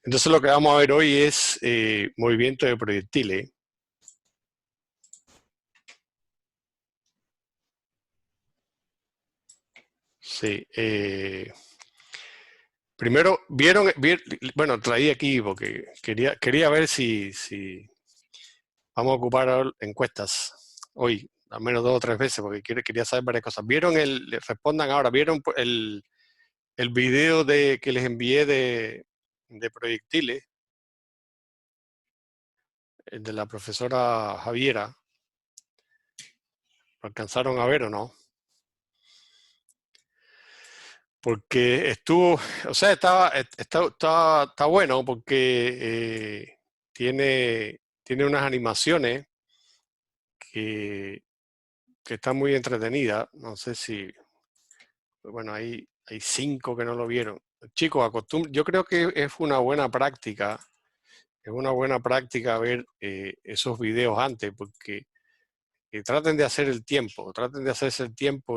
Entonces lo que vamos a ver hoy es movimiento de proyectiles. Sí. Primero, bueno, traí aquí porque quería ver si vamos a ocupar encuestas hoy, al menos 2 o 3 veces, porque quería saber varias cosas. Respondan ahora, ¿vieron el video que les envié de proyectiles? El de la profesora Javiera. ¿Lo alcanzaron a ver o no? Porque o sea, está bueno porque tiene unas animaciones que, que están muy entretenidas. No sé si, bueno, hay 5 que no lo vieron. Chicos, yo creo que es una buena práctica ver esos videos antes, porque traten de hacerse el tiempo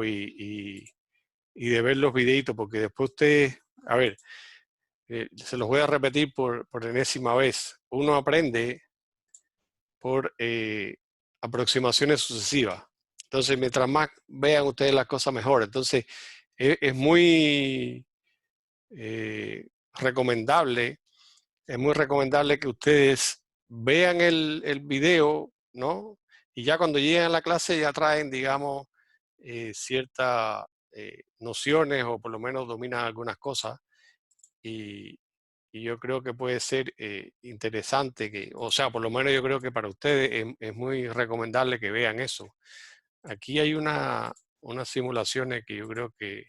y de ver los videitos, porque después ustedes, a ver, se los voy a repetir por enésima vez. Uno aprende por aproximaciones sucesivas. Entonces, mientras más vean ustedes las cosas, mejor. Entonces, es muy recomendable, que ustedes vean el video, ¿no? Y ya cuando lleguen a la clase ya traen, digamos, ciertas nociones o por lo menos dominan algunas cosas. Y yo creo que puede ser interesante, o sea, por lo menos yo creo que para ustedes es muy recomendable que vean eso. Aquí hay unas simulaciones que yo creo que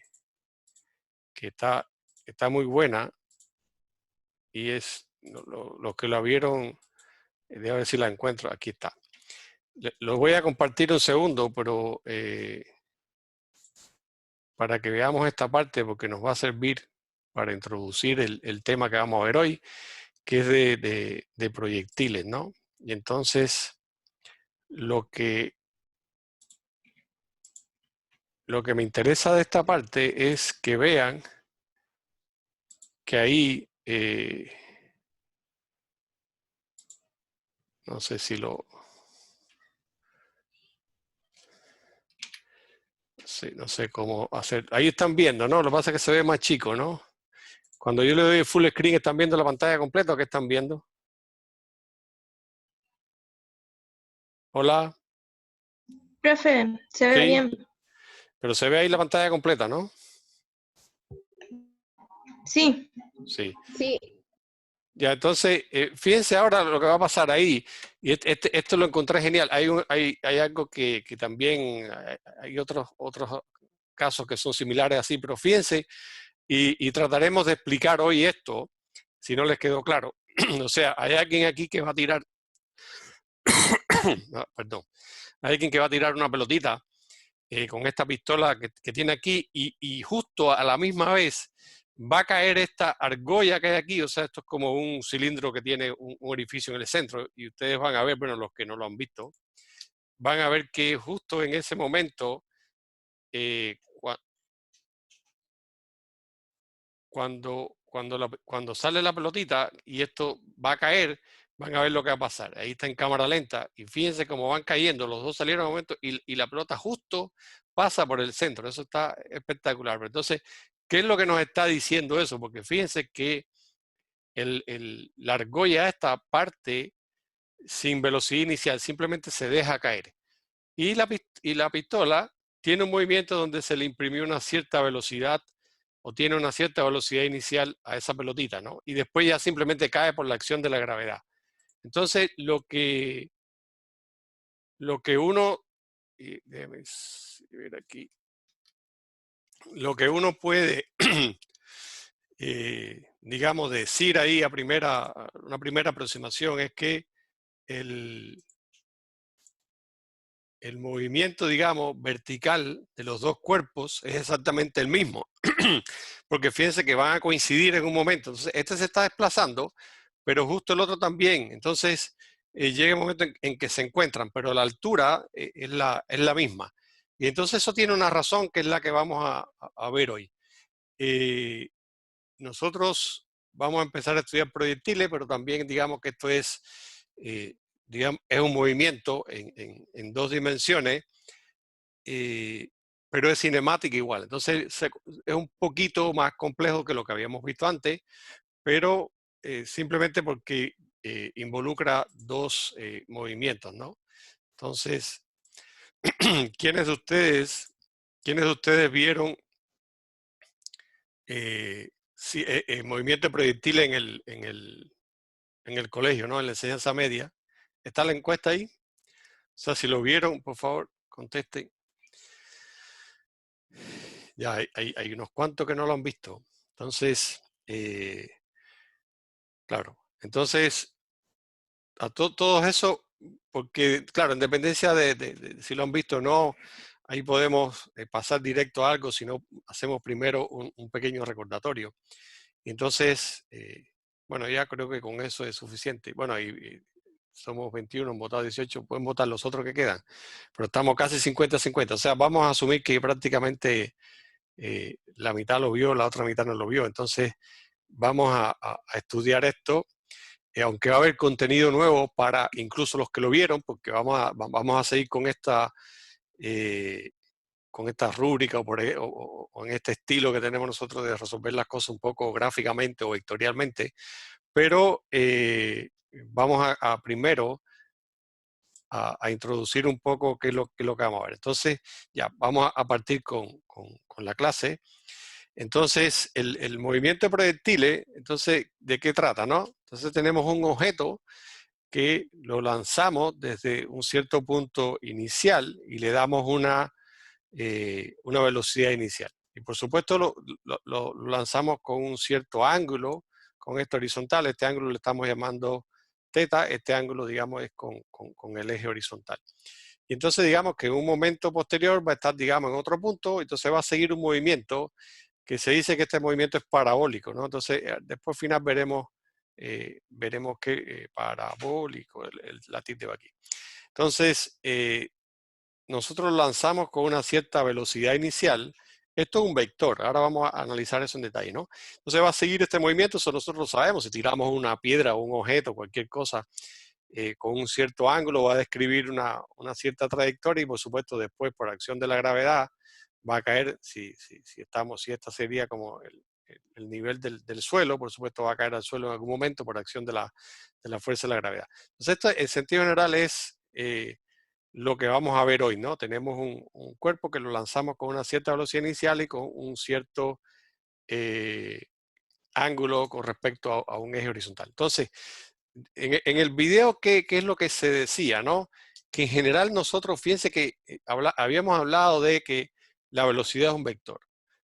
está muy buena y los que la vieron, déjame ver si la encuentro, aquí está. Los voy a compartir un segundo, pero para que veamos esta parte, porque nos va a servir para introducir el tema que vamos a ver hoy, que es de proyectiles, ¿no? Y entonces, lo que me interesa de esta parte es que vean que ahí, no sé si no sé cómo hacer. Ahí están viendo, ¿no? Lo que pasa es que se ve más chico, ¿no? Cuando yo le doy full screen, ¿están viendo la pantalla completa o qué están viendo? Hola. Profe, se ve Sí, bien. pero se ve ahí la pantalla completa, ¿no? Sí. Sí. Sí. Ya, entonces, fíjense ahora lo que va a pasar ahí. Y esto lo encontré genial. Hay algo que también, hay otros casos que son similares así, pero fíjense, y trataremos de explicar hoy esto, si no les quedó claro. O sea, hay alguien aquí que va a tirar, perdón, hay alguien que va a tirar una pelotita con esta pistola que tiene aquí y justo a la misma vez va a caer esta argolla que hay aquí. O sea, esto es como un cilindro que tiene un orificio en el centro y ustedes van a ver, bueno, los que no lo han visto, van a ver que justo en ese momento, cuando sale la pelotita y esto va a caer, van a ver lo que va a pasar. Ahí está en cámara lenta y fíjense cómo van cayendo, los dos salieron en un momento y la pelota justo pasa por el centro. Eso está espectacular. Pero entonces, ¿qué es lo que nos está diciendo eso? Porque fíjense que la argolla esta parte sin velocidad inicial, simplemente se deja caer. Y la pistola tiene un movimiento donde se le imprimió una cierta velocidad o tiene una cierta velocidad inicial a esa pelotita, ¿no? Y después ya simplemente cae por la acción de la gravedad. Entonces, lo que uno, déjeme ver aquí, lo que uno puede, digamos, decir ahí una primera aproximación es que el movimiento, digamos, vertical de los dos cuerpos es exactamente el mismo, porque fíjense que van a coincidir en un momento. Entonces, este se está desplazando, pero justo el otro también. Entonces, llega el momento en que se encuentran, pero la altura es la misma. Y entonces eso tiene una razón que es la que vamos a ver hoy. Nosotros vamos a empezar a estudiar proyectiles, pero también digamos que esto es, digamos, es un movimiento en 2 dimensiones, pero es cinemática igual. Entonces es un poquito más complejo que lo que habíamos visto antes, pero simplemente porque involucra 2 movimientos, ¿no? Entonces, ¿quiénes de ustedes vieron movimiento de proyectiles en el colegio, ¿no? En la enseñanza media? ¿Está la encuesta ahí? O sea, si lo vieron, por favor, contesten. Ya hay unos cuantos que no lo han visto. Entonces, claro. Entonces, a todo eso, porque, claro, en dependencia de si lo han visto o no, ahí podemos pasar directo a algo, si no, hacemos primero un pequeño recordatorio. Y entonces, bueno, ya creo que con eso es suficiente. Bueno, y somos 21, han votado 18, pueden votar los otros que quedan. Pero estamos casi 50-50. O sea, vamos a asumir que prácticamente la mitad lo vio, la otra mitad no lo vio. Entonces, vamos a estudiar esto, aunque va a haber contenido nuevo para incluso los que lo vieron, porque vamos a seguir con esta rúbrica o en este estilo que tenemos nosotros de resolver las cosas un poco gráficamente o vectorialmente, pero vamos primero a introducir un poco qué es lo que vamos a ver. Entonces, ya, vamos a partir con la clase. Entonces, el movimiento de proyectiles, entonces, ¿de qué trata, no? Entonces tenemos un objeto que lo lanzamos desde un cierto punto inicial y le damos una velocidad inicial. Y por supuesto lo lanzamos con un cierto ángulo, con esto horizontal. Este ángulo le estamos llamando teta, este ángulo, digamos, es con el eje horizontal. Y entonces, digamos que en un momento posterior va a estar, digamos, en otro punto, entonces va a seguir un movimiento que se dice que este movimiento es parabólico, ¿no? Entonces, después al final veremos que parabólico, la tilde va aquí. Entonces, nosotros lanzamos con una cierta velocidad inicial. Esto es un vector, ahora vamos a analizar eso en detalle, ¿no? Entonces va a seguir este movimiento, eso nosotros lo sabemos, si tiramos una piedra o un objeto, cualquier cosa, con un cierto ángulo, va a describir una cierta trayectoria y por supuesto después por acción de la gravedad va a caer, si esta sería como el nivel del suelo, por supuesto va a caer al suelo en algún momento por acción de la fuerza de la gravedad. Entonces esto en sentido general es lo que vamos a ver hoy, ¿no? Tenemos un cuerpo que lo lanzamos con una cierta velocidad inicial y con un cierto ángulo con respecto a un eje horizontal. Entonces, en el video, ¿qué es lo que se decía, no? Que en general nosotros, fíjense que habíamos hablado de que la velocidad es un vector,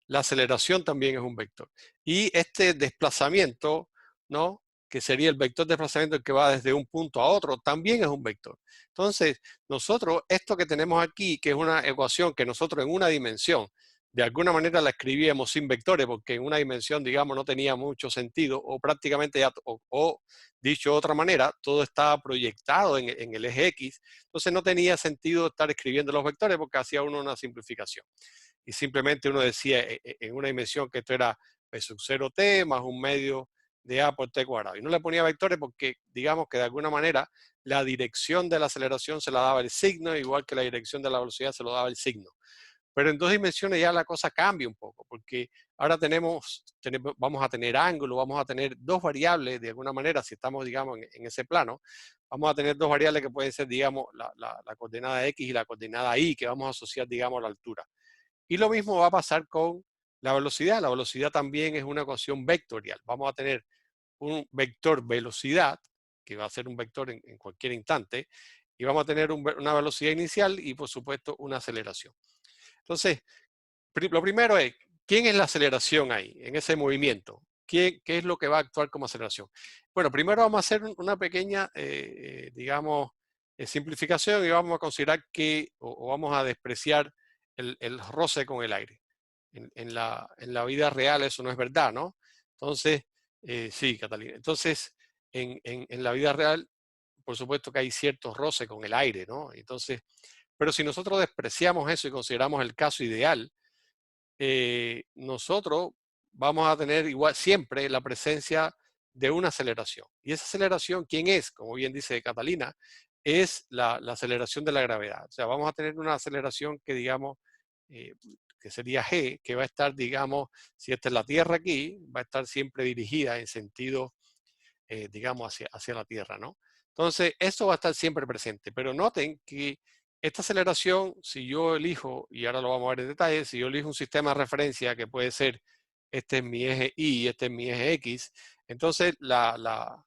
la aceleración también es un vector, y este desplazamiento, ¿no? Que sería el vector de desplazamiento que va desde un punto a otro, también es un vector. Entonces, nosotros, esto que tenemos aquí, que es una ecuación que nosotros en una dimensión, de alguna manera la escribíamos sin vectores, porque en una dimensión, digamos, no tenía mucho sentido, o prácticamente ya, o dicho de otra manera, todo estaba proyectado en el eje X, entonces no tenía sentido estar escribiendo los vectores porque hacía uno una simplificación. Y simplemente uno decía en una dimensión que esto era P sub 0t más un medio de A por t cuadrado. Y no le ponía vectores porque, digamos que de alguna manera, la dirección de la aceleración se la daba el signo, igual que la dirección de la velocidad se lo daba el signo. Pero en 2 dimensiones ya la cosa cambia un poco, porque ahora vamos a tener ángulo, vamos a tener 2 variables de alguna manera, si estamos, digamos, en ese plano, vamos a tener 2 variables que pueden ser, digamos, la coordenada X y la coordenada Y, que vamos a asociar, digamos, a la altura. Y lo mismo va a pasar con la velocidad. La velocidad también es una ecuación vectorial. Vamos a tener un vector velocidad, que va a ser un vector en cualquier instante, y vamos a tener una velocidad inicial y, por supuesto, una aceleración. Entonces, lo primero es, ¿quién es la aceleración ahí, en ese movimiento? ¿Qué es lo que va a actuar como aceleración? Bueno, primero vamos a hacer una pequeña, digamos, simplificación y vamos a considerar o vamos a despreciar el roce con el aire. En la vida real eso no es verdad, ¿no? Entonces, sí, Catalina. Entonces, en la vida real, por supuesto que hay cierto roce con el aire, ¿no? Entonces, pero si nosotros despreciamos eso y consideramos el caso ideal, nosotros vamos a tener igual siempre la presencia de una aceleración. Y esa aceleración, ¿quién es? Como bien dice Catalina, es la aceleración de la gravedad. O sea, vamos a tener una aceleración que digamos, que sería g, que va a estar, digamos, si esta es la Tierra aquí, va a estar siempre dirigida en sentido, digamos, hacia la Tierra, ¿no? Entonces, esto va a estar siempre presente, pero noten que esta aceleración, si yo elijo, y ahora lo vamos a ver en detalle, si yo elijo un sistema de referencia que puede ser, este es mi eje Y, este es mi eje X, entonces la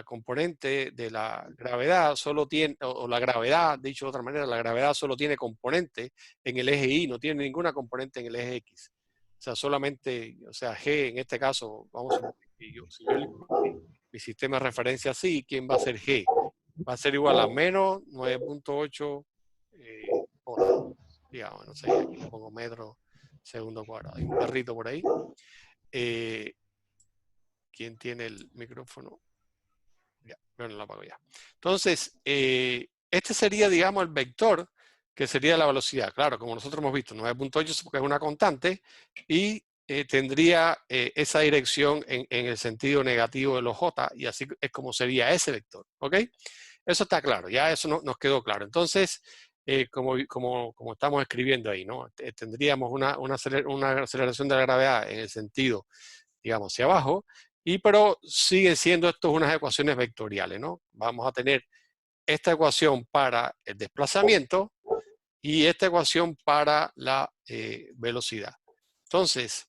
componente de la gravedad solo tiene, o la gravedad, dicho de otra manera, la gravedad solo tiene componente en el eje Y, no tiene ninguna componente en el eje X. O sea, solamente, o sea, G en este caso, vamos a suponer que si yo elijo mi sistema de referencia así, ¿quién va a ser G? Va a ser igual a menos 9.8 horas. Digamos, no sé, aquí le pongo metro segundo cuadrado. Hay un perrito por ahí. ¿Quién tiene el micrófono? Ya, bueno, lo apago ya. Entonces, este sería, digamos, el vector, que sería la velocidad. Claro, como nosotros hemos visto, 9.8 porque es una constante, y tendría esa dirección en el sentido negativo de los j, y así es como sería ese vector. ¿Ok? Eso está claro, ya eso nos quedó claro. Entonces, como estamos escribiendo ahí, ¿no? Tendríamos una aceleración de la gravedad en el sentido, digamos, hacia abajo, pero siguen siendo estos unas ecuaciones vectoriales, ¿no? Vamos a tener esta ecuación para el desplazamiento y esta ecuación para la velocidad. Entonces,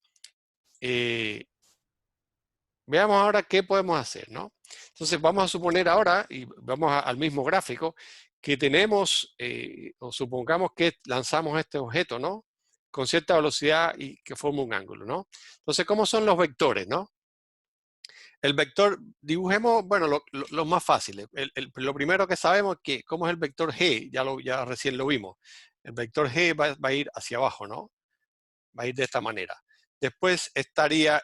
veamos ahora qué podemos hacer, ¿no? Entonces vamos a suponer ahora, y vamos al mismo gráfico, que tenemos, o supongamos que lanzamos este objeto, ¿no? Con cierta velocidad y que forma un ángulo, ¿no? Entonces, ¿cómo son los vectores, no? El vector, dibujemos, bueno, los más fáciles. Lo primero que sabemos es que, ¿cómo es el vector G? Ya recién lo vimos. El vector G va a ir hacia abajo, ¿no? Va a ir de esta manera. Después estaría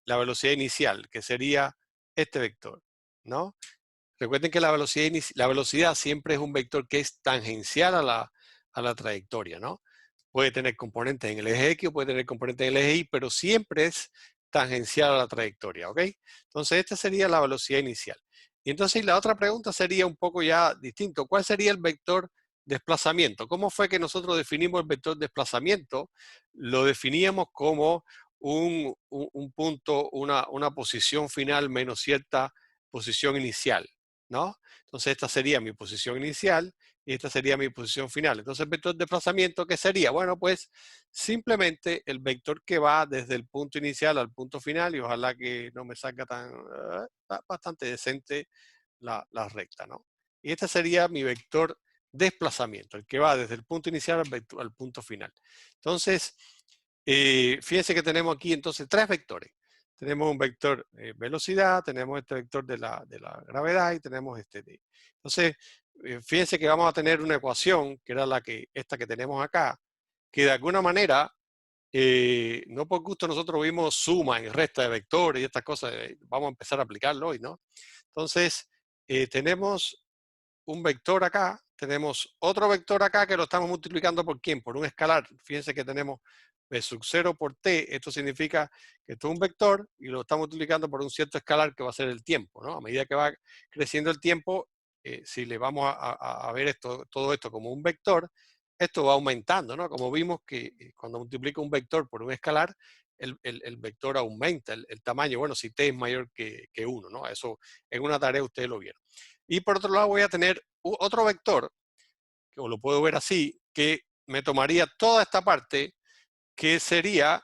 la velocidad inicial, que sería este vector, ¿no? Recuerden que la velocidad siempre es un vector que es tangencial a la trayectoria, ¿no? Puede tener componentes en el eje X o puede tener componentes en el eje Y, pero siempre es tangencial a la trayectoria, ¿ok? Entonces, esta sería la velocidad inicial. Y entonces la otra pregunta sería un poco ya distinto. ¿Cuál sería el vector desplazamiento? ¿Cómo fue que nosotros definimos el vector desplazamiento? Lo definíamos como un punto, una posición final menos cierta posición inicial, ¿no? Entonces esta sería mi posición inicial y esta sería mi posición final. Entonces el vector de desplazamiento, ¿qué sería? Bueno, pues simplemente el vector que va desde el punto inicial al punto final, y ojalá que no me salga bastante decente la recta, ¿no? Y este sería mi vector desplazamiento, el que va desde el punto inicial al punto final. Entonces, fíjense que tenemos aquí entonces tres vectores. Tenemos un vector velocidad, tenemos este vector de la gravedad y tenemos este de. Entonces, fíjense que vamos a tener una ecuación, que era esta que tenemos acá, que de alguna manera, no por gusto nosotros vimos suma y resta de vectores y estas cosas, vamos a empezar a aplicarlo hoy, ¿no? Entonces, tenemos un vector acá, tenemos otro vector acá que lo estamos multiplicando por ¿quién? Por un escalar. Fíjense que tenemos b sub 0 por t, esto significa que esto es un vector y lo estamos multiplicando por un cierto escalar que va a ser el tiempo, ¿no? A medida que va creciendo el tiempo, si le vamos a ver todo esto como un vector, esto va aumentando, ¿no? Como vimos que cuando multiplico un vector por un escalar, el vector aumenta el tamaño, bueno, si t es mayor que 1, ¿no? Eso en una tarea ustedes lo vieron. Y por otro lado voy a tener otro vector, o lo puedo ver así, que me tomaría toda esta parte, que sería,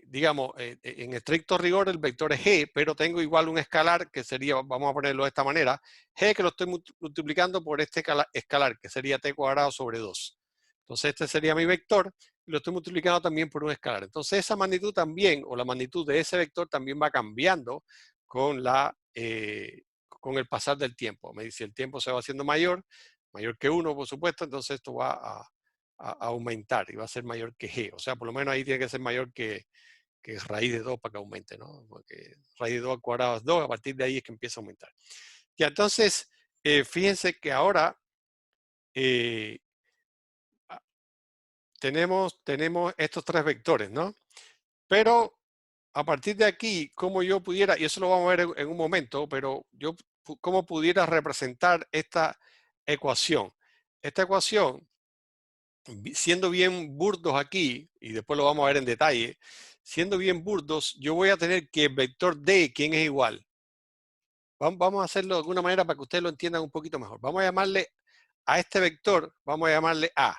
digamos, en estricto rigor el vector es g, pero tengo igual un escalar que sería, vamos a ponerlo de esta manera, g que lo estoy multiplicando por este escalar, que sería t cuadrado sobre 2. Entonces este sería mi vector, y lo estoy multiplicando también por un escalar. Entonces esa magnitud también, o la magnitud de ese vector también va cambiando con con el pasar del tiempo. Si el tiempo se va haciendo mayor que 1, por supuesto, entonces esto va a aumentar y va a ser mayor que g. O sea, por lo menos ahí tiene que ser mayor que raíz de 2 para que aumente, ¿no? Porque raíz de 2 al cuadrado es 2, a partir de ahí es que empieza a aumentar. Ya, entonces, fíjense que ahora eh, tenemos estos tres vectores, ¿no? Pero a partir de aquí, cómo yo pudiera, y eso lo vamos a ver en un momento, pero yo cómo pudiera representar esta ecuación. Esta ecuación, siendo bien burdos aquí, y después lo vamos a ver en detalle, siendo bien burdos, yo voy a tener que el vector D, ¿quién es igual? Vamos a hacerlo de alguna manera para que ustedes lo entiendan un poquito mejor. Vamos a llamarle a este vector, vamos a llamarle A,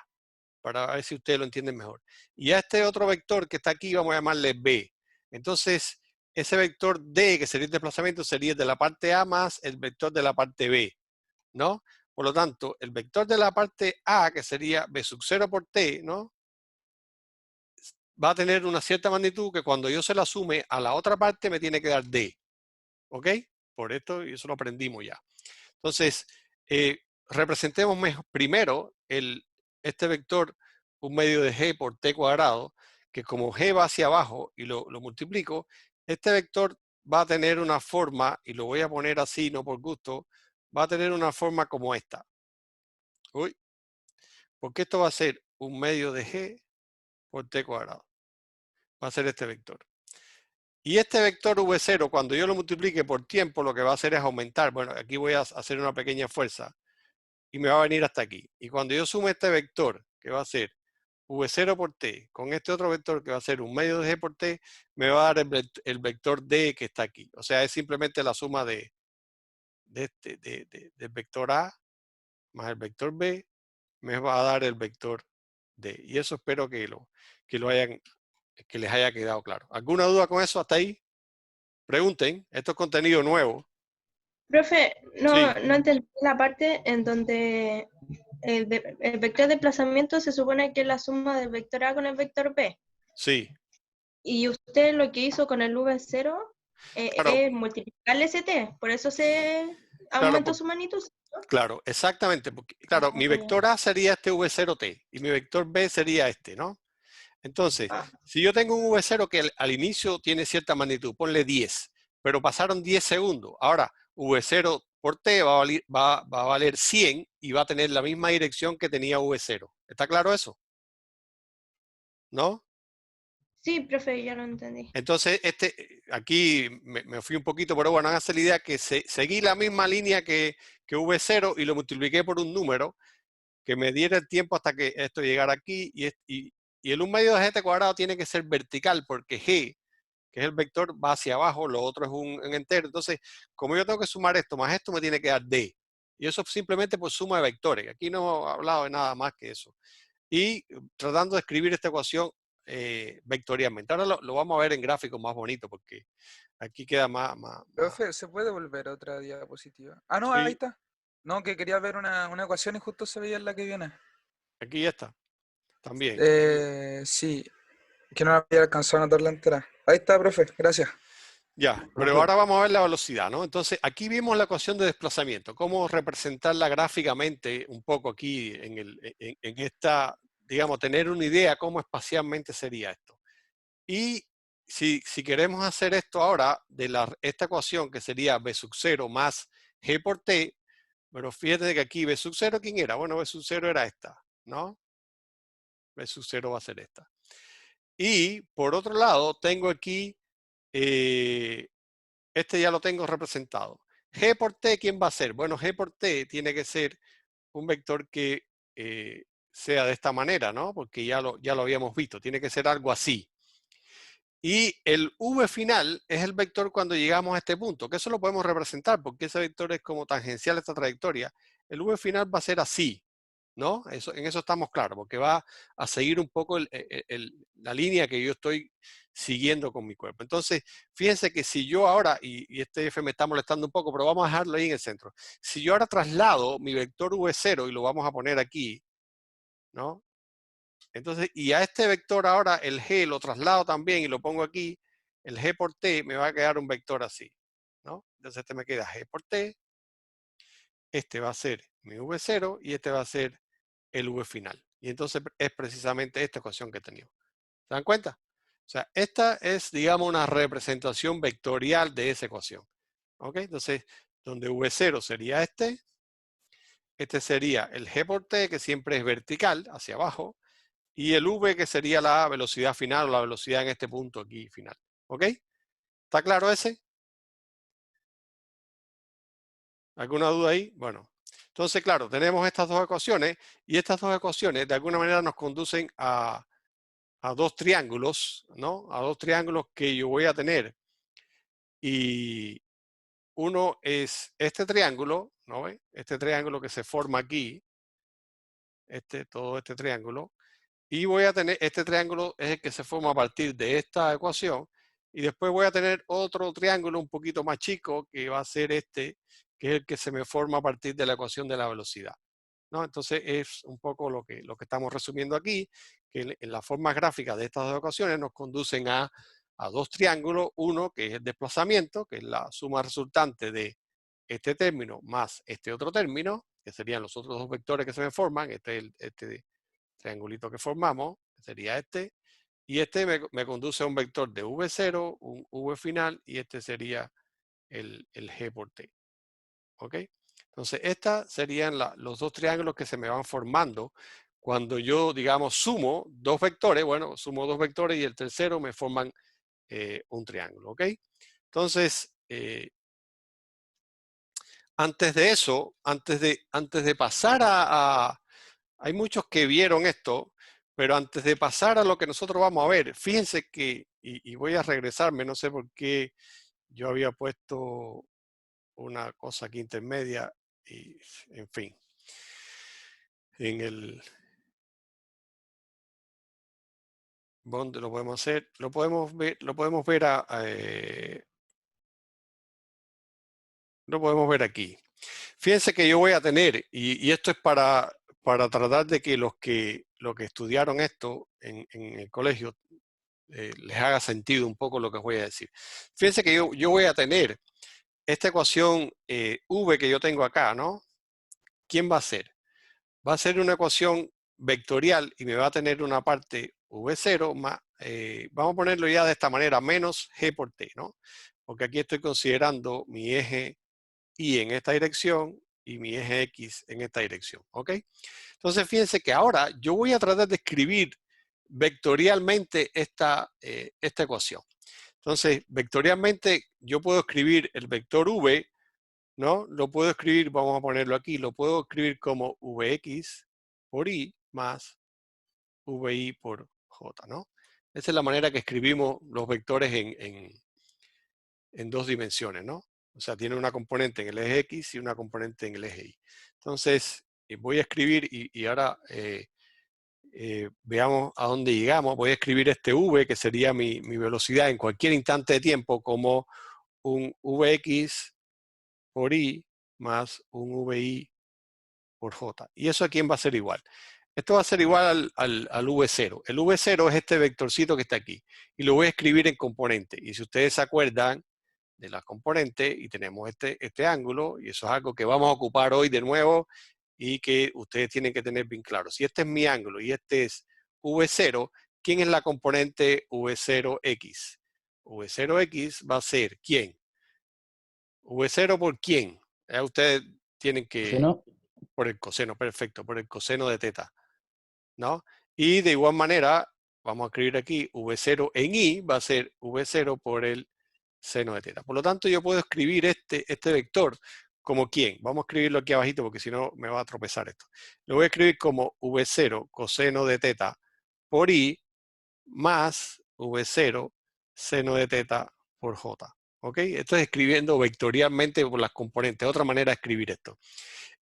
para ver si ustedes lo entienden mejor. Y a este otro vector que está aquí, vamos a llamarle B. Entonces, ese vector D, que sería el desplazamiento, sería de la parte A más el vector de la parte B, ¿no? Por lo tanto, el vector de la parte A, que sería B sub 0 por T, ¿no? Va a tener una cierta magnitud que cuando yo se la sume a la otra parte me tiene que dar D. ¿Ok? Por esto, y eso lo aprendimos ya. Entonces, representemos primero este vector, un medio de g por t cuadrado, que como g va hacia abajo y lo multiplico, este vector va a tener una forma, y lo voy a poner así, no por gusto, va a tener una forma como esta. Uy, porque esto va a ser un medio de g por t cuadrado. Va a ser este vector. Y este vector v0, cuando yo lo multiplique por tiempo, lo que va a hacer es aumentar. Bueno, aquí voy a hacer una pequeña fuerza. Y me va a venir hasta aquí. Y cuando yo sume este vector, que va a ser v0 por t, con este otro vector que va a ser un medio de g por t, me va a dar el vector d que está aquí. O sea, es simplemente la suma del vector a más el vector b, me va a dar el vector d. Y eso espero que que les haya quedado claro. ¿Alguna duda con eso hasta ahí? Pregunten, esto es contenido nuevo. Profe, Sí, no entendí la parte en donde el vector de desplazamiento se supone que es la suma del vector A con el vector B. sí. Y usted lo que hizo con el V0 Claro, es multiplicar ese T, por eso se claro, aumentó su magnitud, ¿no? claro, exactamente. Porque, claro, Ah, mi ya. vector A sería este V0T y mi vector B sería este, ¿no? Entonces, Ah, si yo tengo un V0 que al inicio tiene cierta magnitud, ponle 10, pero pasaron 10 segundos. Ahora, V0 por T va a valer 100 y va a tener la misma dirección que tenía V0. ¿Está claro eso? ¿No? sí, profe, ya lo entendí. Entonces, aquí me fui un poquito, pero bueno, háganse la idea que seguí la misma línea que V0 y lo multipliqué por un número que me diera el tiempo hasta que esto llegara aquí y el 1 medio de g cuadrado tiene que ser vertical porque g, que es el vector, va hacia abajo, lo otro es un entero. Entonces, como yo tengo que sumar esto más esto, me tiene que dar d. Y eso simplemente por suma de vectores. Aquí no hemos hablado de nada más que eso. Y tratando de escribir esta ecuación vectorialmente. Ahora lo vamos a ver en gráficos más bonito porque aquí queda más. Profe, ¿se puede volver a otra diapositiva? Ah, no, ahí Sí, está. No, que quería ver una ecuación y justo se veía en la que viene. aquí ya está. También. Sí, que no había alcanzado a anotar la entera. Ahí está, profe, gracias. Ya, pero Profe, ahora vamos a ver la velocidad, ¿no? Entonces, aquí vimos la ecuación de desplazamiento, cómo representarla gráficamente un poco aquí en esta, digamos, tener una idea cómo espacialmente sería esto. Y si queremos hacer esto ahora de esta ecuación que sería B sub 0 más G por T, pero fíjate que aquí B sub 0, ¿quién era? Bueno, B sub 0 era esta, ¿no? B sub 0 va a ser esta. Y por otro lado, tengo aquí eh, este ya lo tengo representado. G por T, ¿quién va a ser? Bueno, G por T tiene que ser un vector que sea de esta manera, ¿no? Porque ya lo habíamos visto, tiene que ser algo así. Y el V final es el vector cuando llegamos a este punto, que eso lo podemos representar, porque ese vector es como tangencial a esta trayectoria. El V final va a ser así, ¿no? En eso estamos claros, porque va a seguir un poco la línea que yo estoy siguiendo con mi cuerpo. Entonces, fíjense que si yo ahora, y este F me está molestando un poco, pero vamos a dejarlo ahí en el centro. Si yo ahora traslado mi vector V0 y lo vamos a poner aquí, ¿no? Entonces, y a este vector ahora el G lo traslado también y lo pongo aquí, el G por T me va a quedar un vector así, ¿no? Entonces este me queda G por T, este va a ser mi V0 y este va a ser el V final. Y entonces es precisamente esta ecuación que tenemos. ¿Se dan cuenta? O sea, esta es, digamos, una representación vectorial de esa ecuación. ¿Ok? Entonces, donde V0 sería este sería el G por T, que siempre es vertical, hacia abajo, y el V, que sería la velocidad final o la velocidad en este punto aquí final. ¿Ok? ¿Está claro ese? ¿Alguna duda ahí? Bueno, entonces, claro, tenemos estas dos ecuaciones y estas dos ecuaciones de alguna manera nos conducen a dos triángulos, ¿no? A dos triángulos que yo voy a tener. Y uno es este triángulo, ¿no ve? Este triángulo que se forma aquí, todo este triángulo. Y voy a tener, este triángulo es el que se forma a partir de esta ecuación. Y después voy a tener otro triángulo un poquito más chico, que va a ser este, que es el que se me forma a partir de la ecuación de la velocidad, ¿no? Entonces es un poco lo que estamos resumiendo aquí, que en las formas gráficas de estas dos ecuaciones nos conducen a dos triángulos, uno que es el desplazamiento, que es la suma resultante de este término más este otro término, que serían los otros dos vectores que se me forman, este triangulito que formamos, que sería este, y este me conduce a un vector de v0, un v final, y este sería el g por t. ¿Ok? Entonces, estos serían los dos triángulos que se me van formando cuando yo, digamos, sumo dos vectores. Bueno, sumo dos vectores y el tercero me forman un triángulo. ¿Ok? Entonces, antes de eso, antes de pasar hay muchos que vieron esto, pero antes de pasar a lo que nosotros vamos a ver, fíjense que, y voy a regresarme, no sé por qué yo había puesto una cosa aquí intermedia, y en fin. ¿Dónde lo podemos hacer? Lo podemos ver, lo podemos ver lo podemos ver aquí. Fíjense que yo voy a tener, y esto es para tratar de que los que estudiaron esto en el colegio les haga sentido un poco lo que os voy a decir. Fíjense que yo voy a tener esta ecuación v que yo tengo acá, ¿no? ¿Quién va a ser? Va a ser una ecuación vectorial y me va a tener una parte v0 más, vamos a ponerlo ya de esta manera, menos g por t, ¿no? Porque aquí estoy considerando mi eje y en esta dirección y mi eje x en esta dirección, ¿ok? Entonces fíjense que ahora yo voy a tratar de escribir vectorialmente esta ecuación. Entonces, vectorialmente yo puedo escribir el vector v, ¿no? Lo puedo escribir, vamos a ponerlo aquí, lo puedo escribir como vx por y más vi por j, ¿no? Esa es la manera que escribimos los vectores en dos dimensiones, ¿no? O sea, tiene una componente en el eje X y una componente en el eje Y. Entonces, voy a escribir y ahora veamos a dónde llegamos. Voy a escribir este V, que sería mi velocidad en cualquier instante de tiempo, como un Vx por Y más un Vi por J. ¿Y eso a quién va a ser igual? Esto va a ser igual al V0. El V0 es este vectorcito que está aquí. Y lo voy a escribir en componente. Y si ustedes se acuerdan de las componentes, y tenemos este ángulo, y eso es algo que vamos a ocupar hoy de nuevo, y que ustedes tienen que tener bien claro. Si este es mi ángulo y este es V0, ¿quién es la componente V0X? V0X va a ser ¿quién? V0 por quién. Ustedes tienen que, Seno. por el coseno, perfecto, por el coseno de teta, ¿no? Y de igual manera, vamos a escribir aquí V0 en Y, va a ser V0 por el seno de teta. Por lo tanto, yo puedo escribir este vector como ¿quién? Vamos a escribirlo aquí abajito porque si no me va a tropezar esto. Lo voy a escribir como V0 coseno de teta por Y más V0 seno de teta por J. ¿Ok? Esto es escribiendo vectorialmente por las componentes. Otra manera de escribir esto.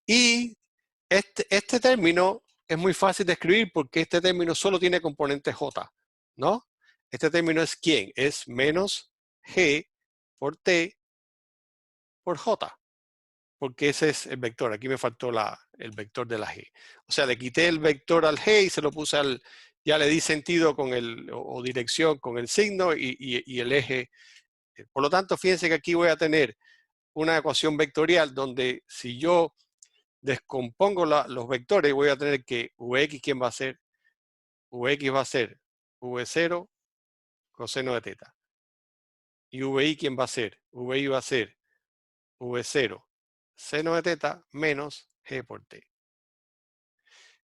Y este término es muy fácil de escribir porque este término solo tiene componente J, ¿no? Este término es ¿quién? Es menos G por T por J, porque ese es el vector. Aquí me faltó el vector de la G. O sea, le quité el vector al G y se lo puse ya le di sentido con o dirección con el signo y el eje. Por lo tanto, fíjense que aquí voy a tener una ecuación vectorial donde si yo descompongo los vectores, voy a tener que Vx, ¿quién va a ser? Vx va a ser V0 coseno de teta. Y Vi, ¿quién va a ser? Vi va a ser V0 seno de teta menos G por T.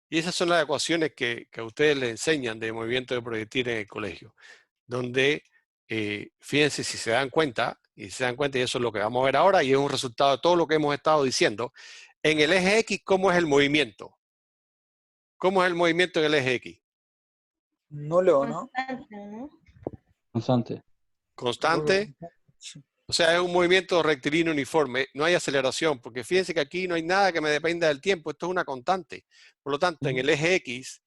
Y esas son las ecuaciones que a ustedes les enseñan de movimiento de proyectil en el colegio, donde fíjense si se dan cuenta, y eso es lo que vamos a ver ahora, y es un resultado de todo lo que hemos estado diciendo. En el eje X, ¿cómo es el movimiento? ¿Cómo es el movimiento en el eje X? No leo, ¿no? Constante, ¿no? Constante. Constante. Sí. O sea, es un movimiento rectilíneo uniforme, no hay aceleración, porque fíjense que aquí no hay nada que me dependa del tiempo, esto es una constante. Por lo tanto, en el eje X,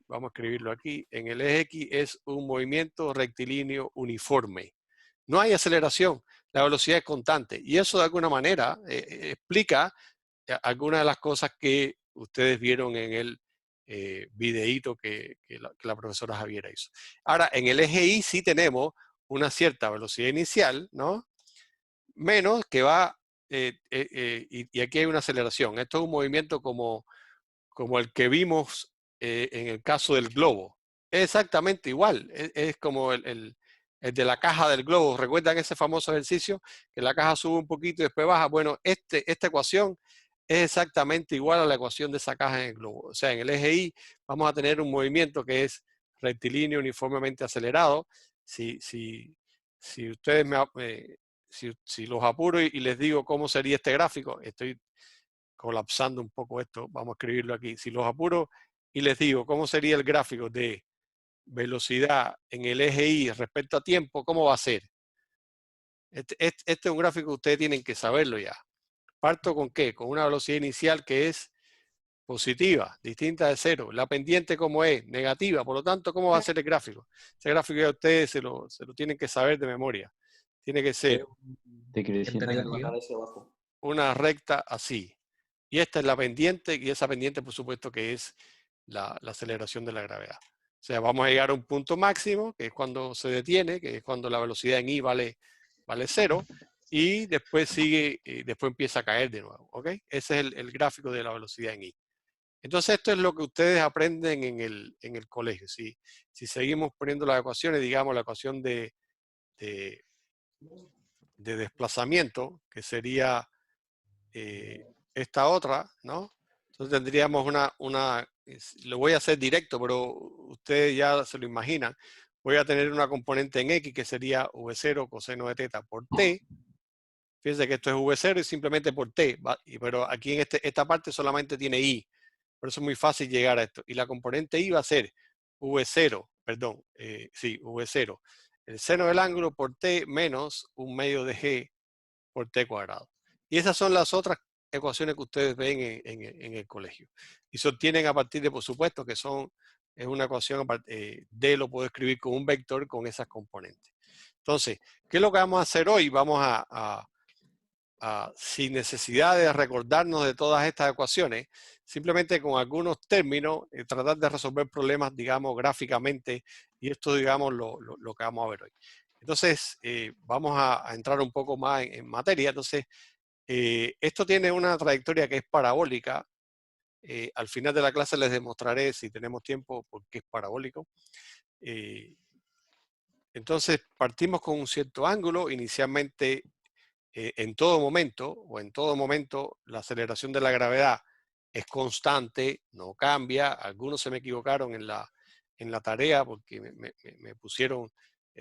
vamos a escribirlo aquí, en el eje X es un movimiento rectilíneo uniforme. No hay aceleración, la velocidad es constante. Y eso de alguna manera explica algunas de las cosas que ustedes vieron en el videíto que la profesora Javiera hizo. Ahora, en el eje Y sí tenemos una cierta velocidad inicial, ¿no? Menos que va, y aquí hay una aceleración. Esto es un movimiento como el que vimos en el caso del globo. Es exactamente igual, es como el de la caja del globo. ¿Recuerdan ese famoso ejercicio? Que la caja sube un poquito y después baja. Bueno, esta ecuación es exactamente igual a la ecuación de esa caja en el globo. O sea, en el eje Y vamos a tener un movimiento que es rectilíneo uniformemente acelerado. Si ustedes si los apuro y les digo cómo sería este gráfico, estoy colapsando un poco esto, vamos a escribirlo aquí. Si los apuro y les digo cómo sería el gráfico de velocidad en el eje Y respecto a tiempo, ¿cómo va a ser? Este es un gráfico que ustedes tienen que saberlo ya. ¿Parto con qué? Con una velocidad inicial que es positiva, distinta de cero. La pendiente, ¿cómo es? Negativa. Por lo tanto, ¿cómo va a ser el gráfico? Ese gráfico ya ustedes se lo tienen que saber de memoria. Tiene que ser Decreciendo. una recta así. Y esta es la pendiente, y esa pendiente, por supuesto, que es la aceleración de la gravedad. O sea, vamos a llegar a un punto máximo, que es cuando se detiene, que es cuando la velocidad en I vale 0, y después sigue, después empieza a caer de nuevo. ¿Ok? Ese es el gráfico de la velocidad en I. Entonces, esto es lo que ustedes aprenden en el colegio. Si seguimos poniendo las ecuaciones, digamos, la ecuación de desplazamiento, que sería esta otra, ¿no? Entonces tendríamos lo voy a hacer directo, pero ustedes ya se lo imaginan. Voy a tener una componente en X que sería V0 coseno de teta por T. Fíjense que esto es V0 y simplemente por T, pero aquí en esta parte solamente tiene I. Por eso es muy fácil llegar a esto. Y la componente I va a ser V0, perdón, sí, V0. El seno del ángulo por T menos un medio de G por T cuadrado. Y esas son las otras ecuaciones que ustedes ven en el colegio. Y se obtienen a partir de, por supuesto, que es una ecuación, D lo puedo escribir con un vector con esas componentes. Entonces, ¿qué es lo que vamos a hacer hoy? Vamos sin necesidad de recordarnos de todas estas ecuaciones, simplemente con algunos términos, tratar de resolver problemas, digamos, gráficamente, y esto, digamos, lo que vamos a ver hoy. Entonces, vamos a entrar un poco más en materia. Entonces, esto tiene una trayectoria que es parabólica. Al final de la clase les demostraré, si tenemos tiempo, por qué es parabólico. Entonces, partimos con un cierto ángulo. Inicialmente, en todo momento, la aceleración de la gravedad es constante, no cambia. Algunos se me equivocaron en la tarea porque me pusieron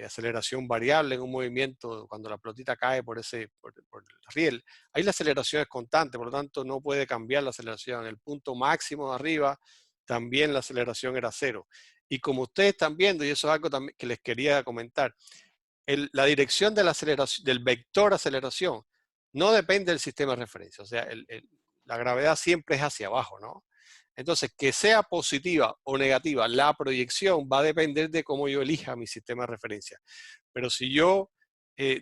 aceleración variable en un movimiento cuando la pelotita cae por el riel. Ahí la aceleración es constante, por lo tanto no puede cambiar la aceleración. En el punto máximo de arriba también la aceleración era 0. Y como ustedes están viendo, y eso es algo también que les quería comentar, la dirección de la aceleración, del vector aceleración no depende del sistema de referencia. O sea, la gravedad siempre es hacia abajo, ¿no? Entonces, que sea positiva o negativa, la proyección va a depender de cómo yo elija mi sistema de referencia. Pero si yo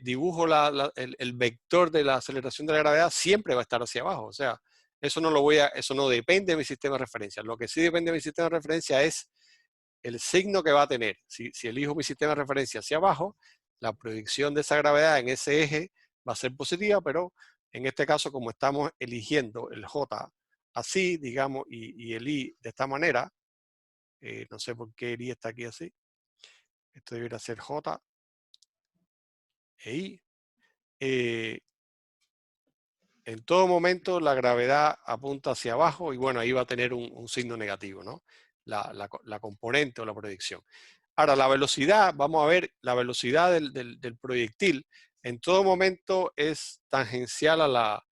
dibujo el vector de la aceleración de la gravedad, siempre va a estar hacia abajo. O sea, eso no depende de mi sistema de referencia. Lo que sí depende de mi sistema de referencia es el signo que va a tener. Si elijo mi sistema de referencia hacia abajo, la proyección de esa gravedad en ese eje va a ser positiva, pero en este caso, como estamos eligiendo el J así, digamos, y el I de esta manera, no sé por qué el I está aquí así, esto debería ser J e I. En todo momento la gravedad apunta hacia abajo y bueno, ahí va a tener un signo negativo, ¿no? La componente o la proyección. Ahora, la velocidad, vamos a ver, la velocidad del proyectil en todo momento es tangencial a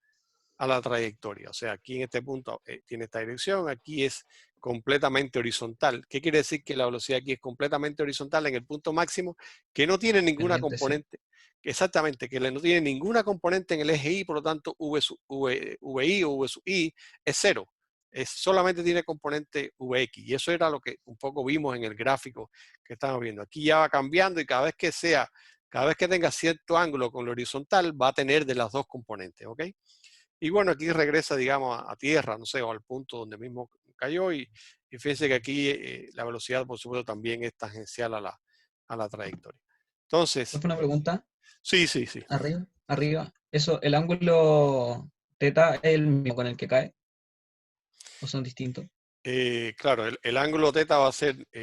la trayectoria. O sea, aquí en este punto tiene esta dirección, aquí es completamente horizontal. ¿Qué quiere decir que la velocidad aquí es completamente horizontal en el punto máximo, que no tiene ninguna Pendiente, sí. componente? Exactamente, que no tiene ninguna componente en el eje Y, por lo tanto, VI o V sub I es cero. Solamente tiene componente Vx, y eso era lo que un poco vimos en el gráfico que estamos viendo. Aquí ya va cambiando y cada vez que tenga cierto ángulo con lo horizontal, va a tener de las dos componentes, ¿ok? Y bueno, aquí regresa, digamos, a tierra, no sé, o al punto donde mismo cayó, y fíjense que aquí la velocidad, por supuesto, también es tangencial a la trayectoria. Entonces, Profe, una pregunta. sí. Arriba. Eso, ¿el ángulo teta es el mismo con el que cae? ¿O son distintos? Claro, el ángulo teta va a ser, a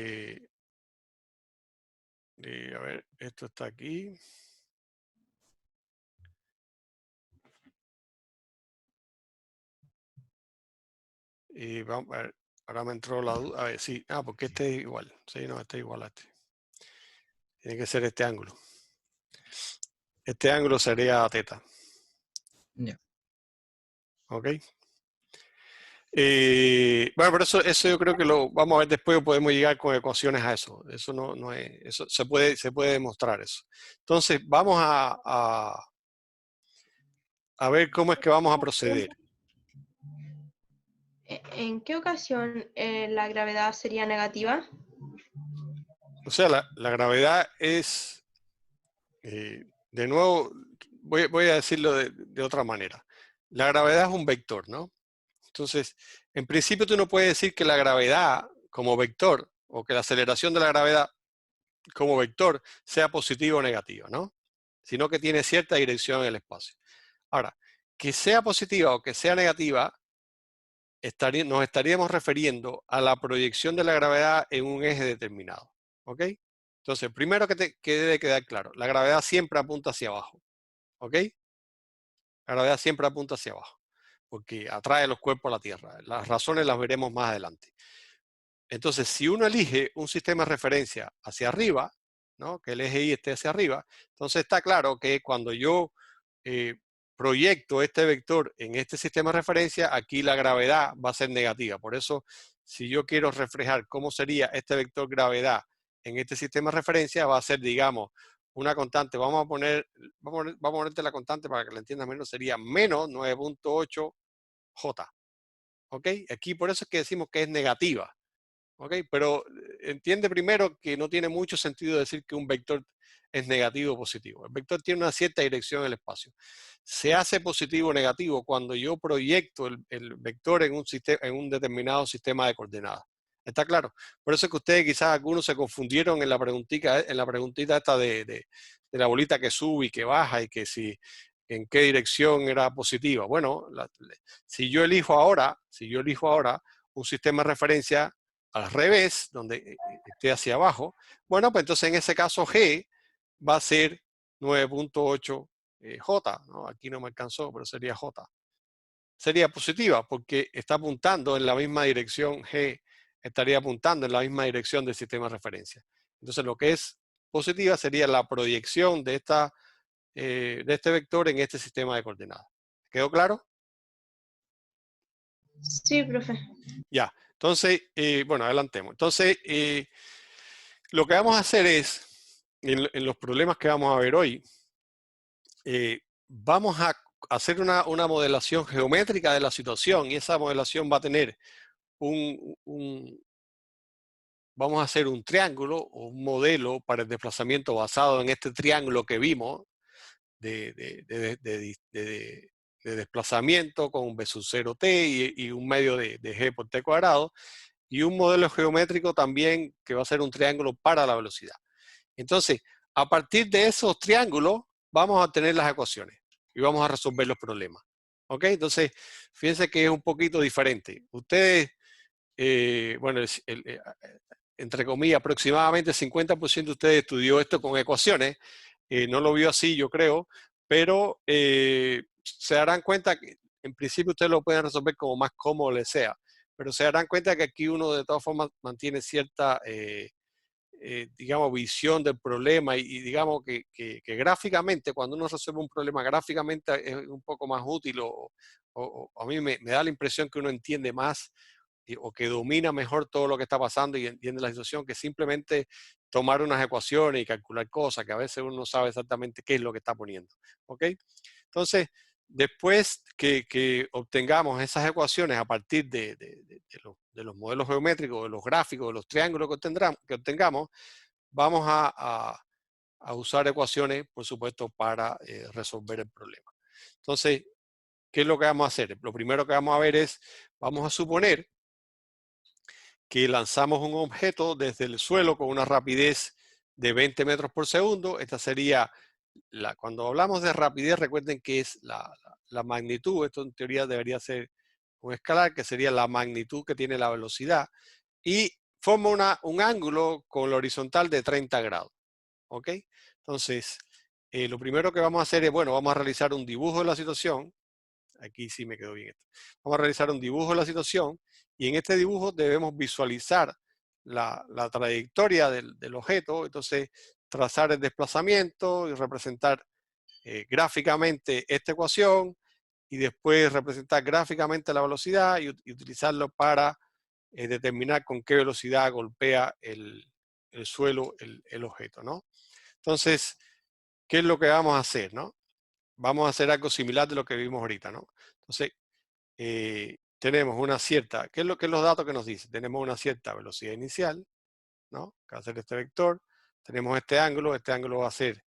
ver, esto está aquí. Y vamos a ver, ahora me entró la duda. A ver, sí, porque este es igual. Sí, no, este es igual a este. Tiene que ser este ángulo. Este ángulo sería teta. Ya. ¿Ok? Bueno, pero eso yo creo que lo vamos a ver después, o podemos llegar con ecuaciones a eso. Eso no es, eso se puede demostrar eso. Entonces, vamos a ver cómo es que vamos a proceder. ¿En qué ocasión la gravedad sería negativa? O sea, la gravedad es, de nuevo, voy a decirlo de otra manera. La gravedad es un vector, ¿no? Entonces, en principio tú no puedes decir que la gravedad como vector, o que la aceleración de la gravedad como vector sea positiva o negativa, ¿no? Sino que tiene cierta dirección en el espacio. Ahora, que sea positiva o que sea negativa, nos estaríamos refiriendo a la proyección de la gravedad en un eje determinado. ¿Ok? Entonces, primero que debe quedar claro, la gravedad siempre apunta hacia abajo. ¿Ok? La gravedad siempre apunta hacia abajo, porque atrae los cuerpos a la Tierra. Las razones las veremos más adelante. Entonces, si uno elige un sistema de referencia hacia arriba, ¿no? Que el eje Y esté hacia arriba, entonces está claro que cuando yo proyecto este vector en este sistema de referencia, aquí la gravedad va a ser negativa. Por eso, si yo quiero reflejar cómo sería este vector gravedad en este sistema de referencia, va a ser, digamos, una constante. Vamos a ponerte la constante para que la entiendas menos, sería menos 9.8 J. ¿Ok? Aquí por eso es que decimos que es negativa. ¿Ok? Pero entiende primero que no tiene mucho sentido decir que un vector es negativo o positivo. El vector tiene una cierta dirección en el espacio. Se hace positivo o negativo cuando yo proyecto el vector en un determinado sistema de coordenadas. ¿Está claro? Por eso es que ustedes quizás algunos se confundieron en la preguntita esta de la bolita que sube y que baja, y que si en qué dirección era positiva. Bueno, si yo elijo ahora un sistema de referencia al revés, donde esté hacia abajo, bueno, pues entonces en ese caso G va a ser 9.8 J, ¿no? Aquí no me alcanzó, pero sería J. Sería positiva porque está apuntando en la misma dirección, G estaría apuntando en la misma dirección del sistema de referencia. Entonces lo que es positiva sería la proyección de este vector en este sistema de coordenadas. ¿Quedó claro? Sí, profe. Ya, entonces, bueno, adelantemos. Entonces, lo que vamos a hacer es, en los problemas que vamos a ver hoy, vamos a hacer una modelación geométrica de la situación, y esa modelación va a tener vamos a hacer un triángulo o un modelo para el desplazamiento basado en este triángulo que vimos de desplazamiento con V sub 0t y un medio de g por t cuadrado, y un modelo geométrico también que va a ser un triángulo para la velocidad. Entonces, a partir de esos triángulos, vamos a tener las ecuaciones y vamos a resolver los problemas. ¿Ok? Entonces, fíjense que es un poquito diferente. Ustedes, bueno, entre comillas, aproximadamente 50% de ustedes estudió esto con ecuaciones. No lo vio así, yo creo, pero se darán cuenta que en principio ustedes lo pueden resolver como más cómodo les sea, pero se darán cuenta que aquí uno de todas formas mantiene cierta digamos, visión del problema y digamos que gráficamente, cuando uno resuelve un problema gráficamente es un poco más útil o a mí me da la impresión que uno entiende más o que domina mejor todo lo que está pasando y entiende la situación que simplemente tomar unas ecuaciones y calcular cosas que a veces uno no sabe exactamente qué es lo que está poniendo. ¿Ok? Entonces, después que obtengamos esas ecuaciones a partir de los modelos geométricos, de los gráficos, de los triángulos que obtengamos, vamos a usar ecuaciones, por supuesto, para resolver el problema. Entonces, ¿qué es lo que vamos a hacer? Lo primero que vamos a ver es, vamos a suponer que lanzamos un objeto desde el suelo con una rapidez de 20 metros por segundo. Esta sería, cuando hablamos de rapidez, recuerden que es la magnitud. Esto en teoría debería ser un escalar, que sería la magnitud que tiene la velocidad. Y forma un ángulo con la horizontal de 30 grados. ¿Ok? Entonces, lo primero que vamos a hacer es, bueno, vamos a realizar un dibujo de la situación. Aquí sí me quedó bien esto. Vamos a realizar un dibujo de la situación y en este dibujo debemos visualizar la trayectoria del objeto, entonces trazar el desplazamiento y representar gráficamente esta ecuación y después representar gráficamente la velocidad y utilizarlo para determinar con qué velocidad golpea el suelo el objeto, ¿no? Entonces, ¿qué es lo que vamos a hacer, no? Vamos a hacer algo similar de lo que vimos ahorita, ¿no? Entonces, tenemos una cierta, ¿qué es los datos que nos dice? Tenemos una cierta velocidad inicial, ¿no? Que va a ser este vector. Tenemos este ángulo va a ser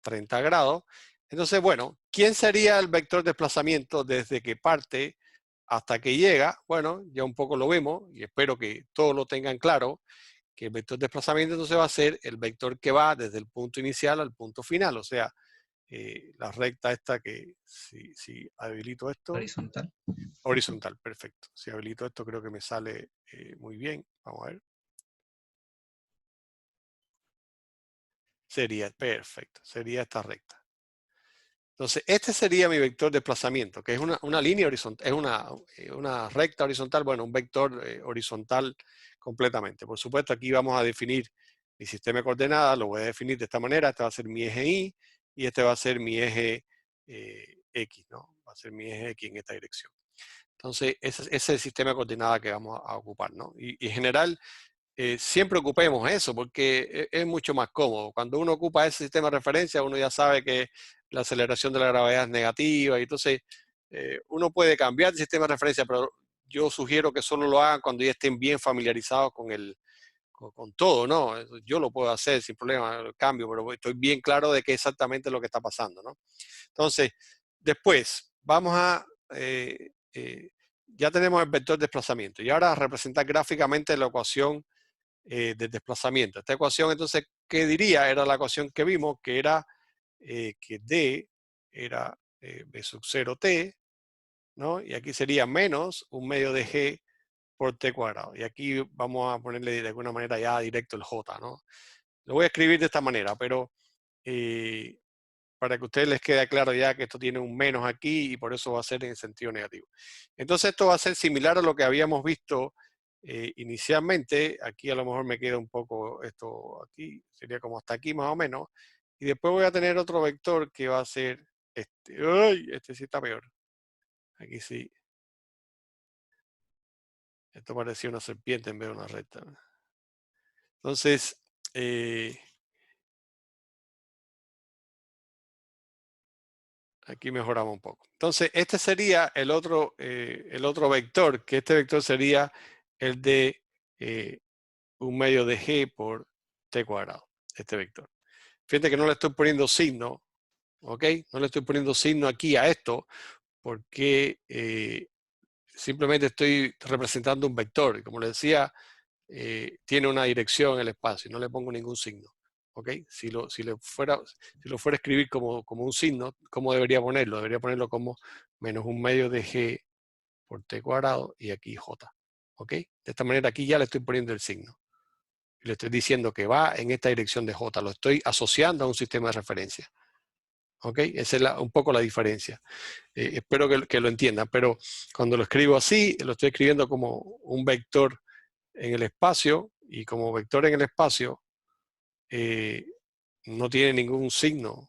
30 grados. Entonces, bueno, ¿quién sería el vector de desplazamiento desde que parte hasta que llega? Bueno, ya un poco lo vemos y espero que todos lo tengan claro, que el vector de desplazamiento entonces va a ser el vector que va desde el punto inicial al punto final, o sea, la recta esta que, si habilito esto. Horizontal. Horizontal, perfecto. Si habilito esto creo que me sale muy bien. Vamos a ver. Sería, perfecto, sería esta recta. Entonces, este sería mi vector de desplazamiento, que es una línea horizontal, es una recta horizontal, bueno, un vector horizontal completamente. Por supuesto, aquí vamos a definir mi sistema de coordenadas, lo voy a definir de esta manera, este va a ser mi eje Y y este va a ser mi eje X, ¿no? Va a ser mi eje X en esta dirección. Entonces, ese es el sistema de coordenadas que vamos a ocupar, ¿no? Y en general, siempre ocupemos eso porque es mucho más cómodo. Cuando uno ocupa ese sistema de referencia, uno ya sabe que la aceleración de la gravedad es negativa y entonces uno puede cambiar de sistema de referencia, pero yo sugiero que solo lo hagan cuando ya estén bien familiarizados con todo, ¿no? Yo lo puedo hacer sin problema, el cambio, pero estoy bien claro de qué es exactamente lo que está pasando, ¿no? Entonces, después, vamos a... ya tenemos el vector de desplazamiento y ahora a representar gráficamente la ecuación de desplazamiento. Esta ecuación, entonces, ¿qué diría? Era la ecuación que vimos, que era que D era B sub 0T, ¿no? Y aquí sería menos un medio de G por T cuadrado. Y aquí vamos a ponerle de alguna manera ya directo el J, ¿no? Lo voy a escribir de esta manera, pero para que a ustedes les quede claro ya que esto tiene un menos aquí y por eso va a ser en sentido negativo. Entonces esto va a ser similar a lo que habíamos visto inicialmente. Aquí a lo mejor me queda un poco esto aquí, sería como hasta aquí más o menos. Y después voy a tener otro vector que va a ser este. ¡Ay! Este sí está peor. Aquí sí. Esto parecía una serpiente en vez de una recta. Entonces, aquí mejoramos un poco. Entonces, este sería el otro vector, que este vector sería el de un medio de G por T cuadrado, este vector. Fíjate que no le estoy poniendo signo, ¿ok? No le estoy poniendo signo aquí a esto, porque simplemente estoy representando un vector. Y como les decía, tiene una dirección en el espacio, no le pongo ningún signo. ¿Ok? Si lo fuera a escribir como un signo, ¿cómo debería ponerlo? Debería ponerlo como menos un medio de G por T cuadrado y aquí J. ¿Ok? De esta manera aquí ya le estoy poniendo el signo. Y le estoy diciendo que va en esta dirección de J. Lo estoy asociando a un sistema de referencia. ¿Ok? Esa es un poco la diferencia. Espero que lo entiendan, pero cuando lo escribo así, lo estoy escribiendo como un vector en el espacio y como vector en el espacio, no tiene ningún signo,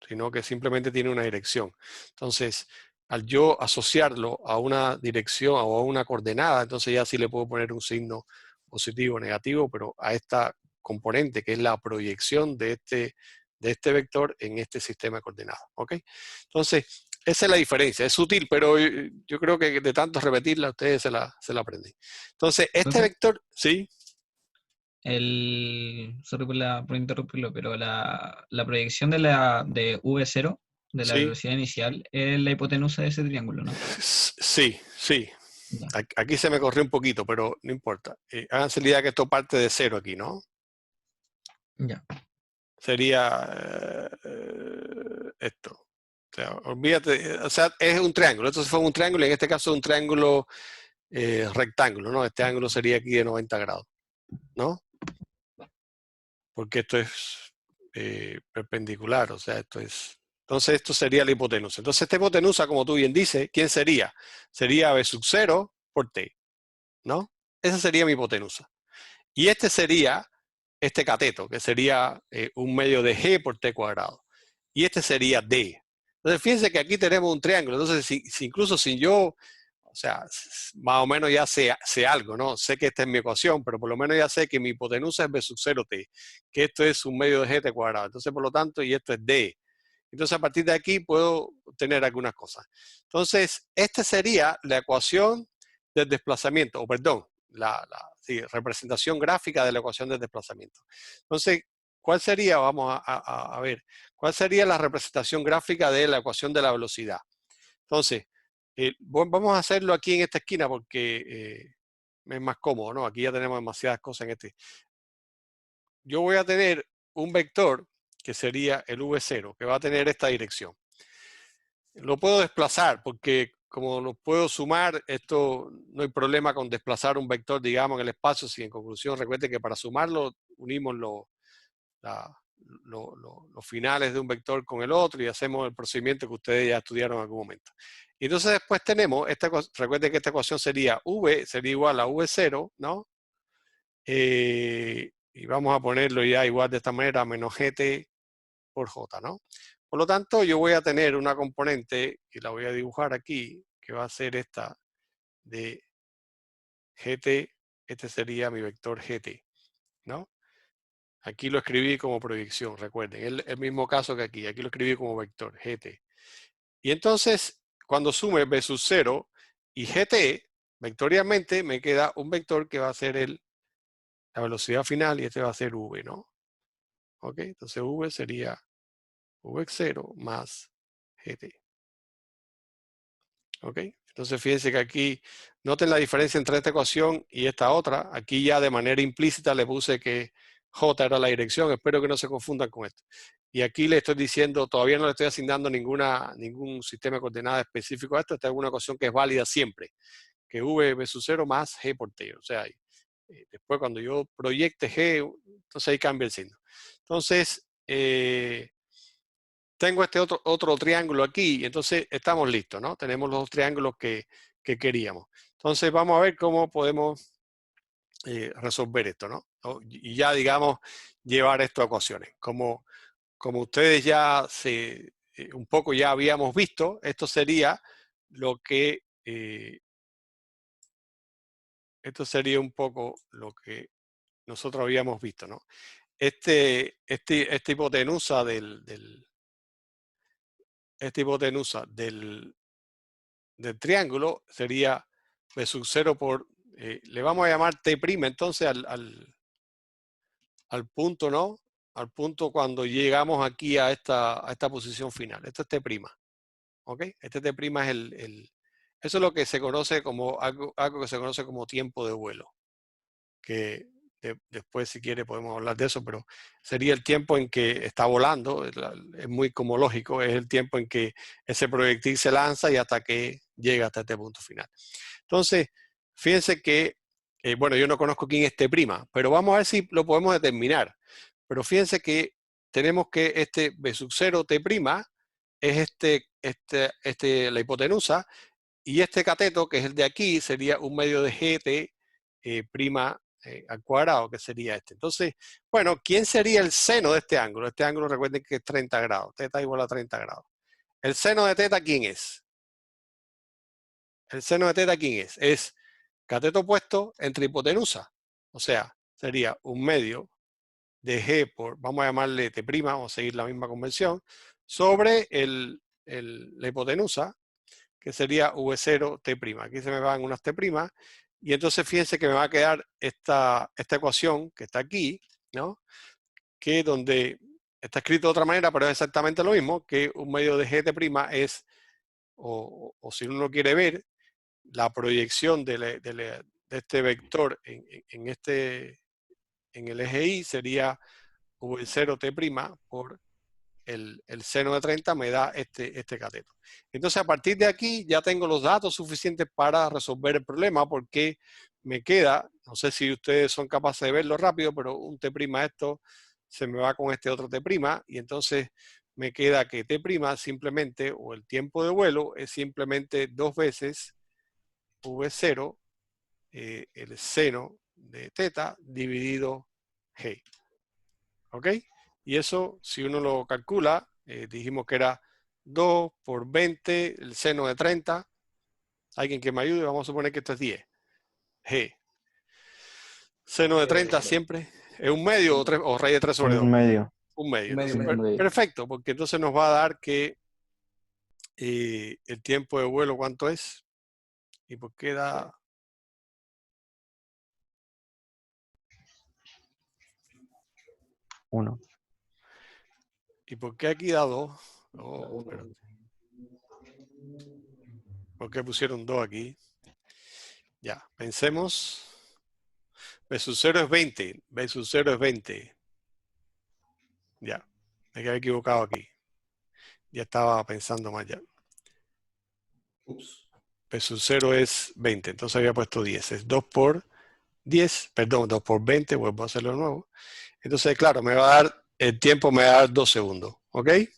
sino que simplemente tiene una dirección. Entonces, al yo asociarlo a una dirección o a una coordenada, entonces ya sí le puedo poner un signo positivo o negativo, pero a esta componente, que es la proyección de este vector en este sistema de coordenadas. ¿Ok? Entonces, esa es la diferencia. Es sutil, pero yo creo que de tanto repetirla, ustedes se la aprenden. Entonces, este Profe, vector, ¿sí? sorry por interrumpirlo, pero la proyección de V0, de la Sí, velocidad inicial, es la hipotenusa de ese triángulo, ¿no? sí, sí. Ya. Aquí se me corrió un poquito, pero no importa. Háganse la idea que esto parte de 0 aquí, ¿no? Ya. Sería esto. O sea, olvídate, o sea, es un triángulo. Esto fue un triángulo, en este caso un triángulo rectángulo, ¿no? Este ángulo sería aquí de 90 grados, ¿no? Porque esto es perpendicular, o sea, esto es... Entonces esto sería la hipotenusa. Entonces esta hipotenusa, como tú bien dices, ¿quién sería? Sería B sub 0 por T, ¿no? Esa sería mi hipotenusa. Y este sería este cateto, que sería un medio de G por T cuadrado. Y este sería D. Entonces fíjense que aquí tenemos un triángulo. Entonces si incluso sin yo, o sea, más o menos ya sé algo, ¿no? Sé que esta es mi ecuación, pero por lo menos ya sé que mi hipotenusa es B sub 0T, que esto es un medio de GT cuadrado. Entonces, por lo tanto, y esto es D. Entonces, a partir de aquí puedo tener algunas cosas. Entonces, esta sería la ecuación del desplazamiento, o perdón, sí, representación gráfica de la ecuación del desplazamiento. Entonces, ¿cuál sería? Vamos a ver, ¿cuál sería la representación gráfica de la ecuación de la velocidad? Entonces, vamos a hacerlo aquí en esta esquina porque es más cómodo, ¿no? Aquí ya tenemos demasiadas cosas en este. Yo voy a tener un vector que sería el V0, que va a tener esta dirección. Lo puedo desplazar porque como lo puedo sumar, esto no hay problema con desplazar un vector, digamos, en el espacio. Si en conclusión recuerden que para sumarlo unimos los finales de un vector con el otro y hacemos el procedimiento que ustedes ya estudiaron en algún momento. Y entonces después tenemos, recuerden que esta ecuación sería V, sería igual a V0, ¿no? Y vamos a ponerlo ya igual de esta manera, menos GT por J, ¿no? Por lo tanto, yo voy a tener una componente, que la voy a dibujar aquí, que va a ser esta de GT, este sería mi vector GT, ¿no? Aquí lo escribí como proyección, recuerden, el mismo caso que aquí lo escribí como vector GT. Y entonces, cuando sume B sub 0 y GT, vectorialmente me queda un vector que va a ser la velocidad final y este va a ser V, ¿no? ¿Ok? Entonces V sería V0 más GT. ¿Ok? Entonces fíjense que aquí, noten la diferencia entre esta ecuación y esta otra. Aquí ya de manera implícita le puse que J era la dirección. Espero que no se confundan con esto. Y aquí le estoy diciendo, todavía no le estoy asignando ningún sistema de coordenadas específico a esto. Esta es una ecuación que es válida siempre. Que V sub 0 más G por T. O sea, después cuando yo proyecte G, entonces ahí cambia el signo. Entonces, tengo este otro triángulo aquí, y entonces estamos listos, ¿no? Tenemos los dos triángulos que queríamos. Entonces vamos a ver cómo podemos resolver esto, ¿no? Y ya, digamos, llevar esto a ecuaciones. Como ustedes ya un poco ya habíamos visto, esto sería lo que, esto sería un poco lo que nosotros habíamos visto, ¿no? Esta hipotenusa del triángulo sería B sub 0 por, le vamos a llamar T' entonces al punto, ¿no? Al punto cuando llegamos aquí a esta posición final. Esto es T', ¿ok? Este T' es eso es lo que se conoce como, algo que se conoce como tiempo de vuelo, que después si quiere podemos hablar de eso, pero sería el tiempo en que está volando, es muy como lógico, es el tiempo en que ese proyectil se lanza y hasta que llega hasta este punto final. Entonces, fíjense que, bueno, yo no conozco quién es T', pero vamos a ver si lo podemos determinar. Pero fíjense que tenemos que este B sub 0 T' es la hipotenusa, y este cateto, que es el de aquí, sería un medio de GT prima al cuadrado, que sería este. Entonces, bueno, ¿quién sería el seno de este ángulo? Este ángulo, recuerden que es 30 grados. Teta igual a 30 grados. ¿El seno de teta quién es? ¿El seno de teta quién es? Es cateto opuesto entre hipotenusa. O sea, sería un medio de G por, vamos a llamarle T', vamos a seguir la misma convención, sobre la hipotenusa, que sería V0 T'. Aquí se me van unas T', y entonces fíjense que me va a quedar esta ecuación que está aquí, ¿no? Que donde está escrito de otra manera, pero es exactamente lo mismo, que un medio de G' es, o si uno lo quiere ver, la proyección de este vector en el eje Y sería V0 T' por el seno de 30 me da este cateto. Entonces, a partir de aquí ya tengo los datos suficientes para resolver el problema, porque me queda, no sé si ustedes son capaces de verlo rápido, pero un T' esto se me va con este otro T', y entonces me queda que T' simplemente, o el tiempo de vuelo, es simplemente 2 veces V0, el seno de teta, dividido G. ¿Ok? Y eso, si uno lo calcula, dijimos que era 2 por 20, el seno de 30. ¿Alguien que me ayude? Vamos a suponer que esto es 10. G. Seno de 30 siempre. ¿Es un medio o raíz de 3 sobre 2? Un medio. Un medio. Un medio, Entonces, medio. perfecto, porque entonces nos va a dar que el tiempo de vuelo, ¿cuánto es? ¿Y por qué da? Uno. ¿Y por qué aquí da 2? Oh, espérate. ¿Por qué pusieron 2 aquí? Ya, pensemos. B sub 0 es 20. B sub 0 es 20. Ya, me quedé equivocado aquí. Ya estaba pensando más ya. B sub 0 es 20, entonces había puesto 10. Es 2 por 10, perdón, 2 por 20, vuelvo a hacerlo de nuevo. Entonces, claro, me va a dar, el tiempo me va a dar 2 segundos, ¿ok? Me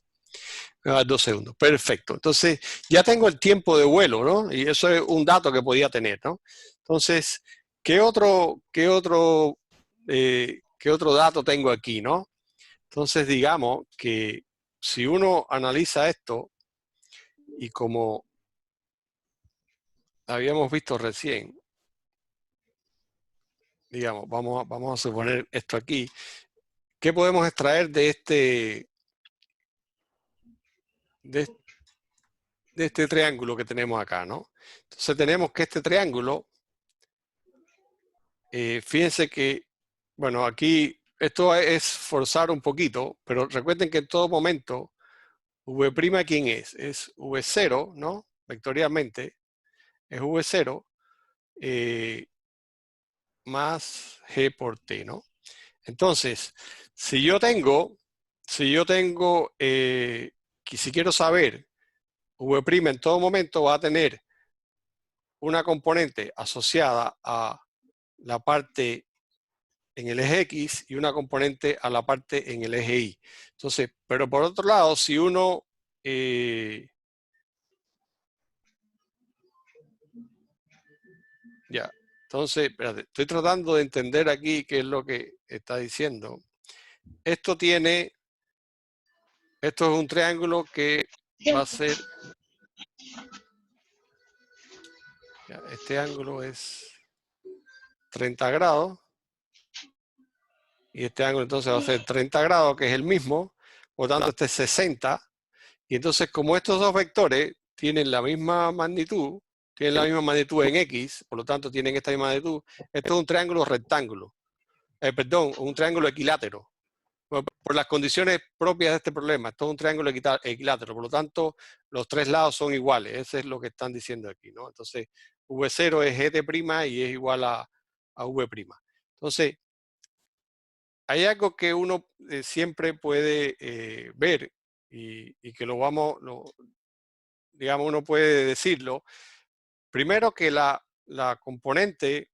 va a dar 2 segundos, perfecto. Entonces, ya tengo el tiempo de vuelo, ¿no? Y eso es un dato que podía tener, ¿no? Entonces, ¿qué otro dato tengo aquí, no? Entonces, digamos que si uno analiza esto, y como habíamos visto recién, digamos, vamos a suponer esto aquí, ¿qué podemos extraer de este triángulo que tenemos acá, ¿no? Entonces tenemos que este triángulo, fíjense que, bueno, aquí esto es forzar un poquito, pero recuerden que en todo momento, V', ¿quién es? Es V0, ¿no? Vectorialmente, es V0 más G por T, ¿no? Entonces, si yo tengo, si quiero saber, V' en todo momento va a tener una componente asociada a la parte en el eje X y una componente a la parte en el eje Y. Entonces, pero por otro lado, si uno ya, entonces, espérate, estoy tratando de entender aquí qué es lo que está diciendo. Esto es un triángulo que va a ser, ya, este ángulo es 30 grados, y este ángulo entonces va a ser 30 grados, que es el mismo, por lo tanto este es 60, y entonces como estos dos vectores tienen la misma magnitud en X, por lo tanto tienen esta misma magnitud, esto es un triángulo rectángulo, perdón, un triángulo equilátero. Por las condiciones propias de este problema, esto es un triángulo equilátero, por lo tanto los tres lados son iguales, eso es lo que están diciendo aquí, ¿no? Entonces V0 es G' y es igual a V'. Entonces, hay algo que uno siempre puede ver y que digamos, uno puede decirlo. Primero que la componente,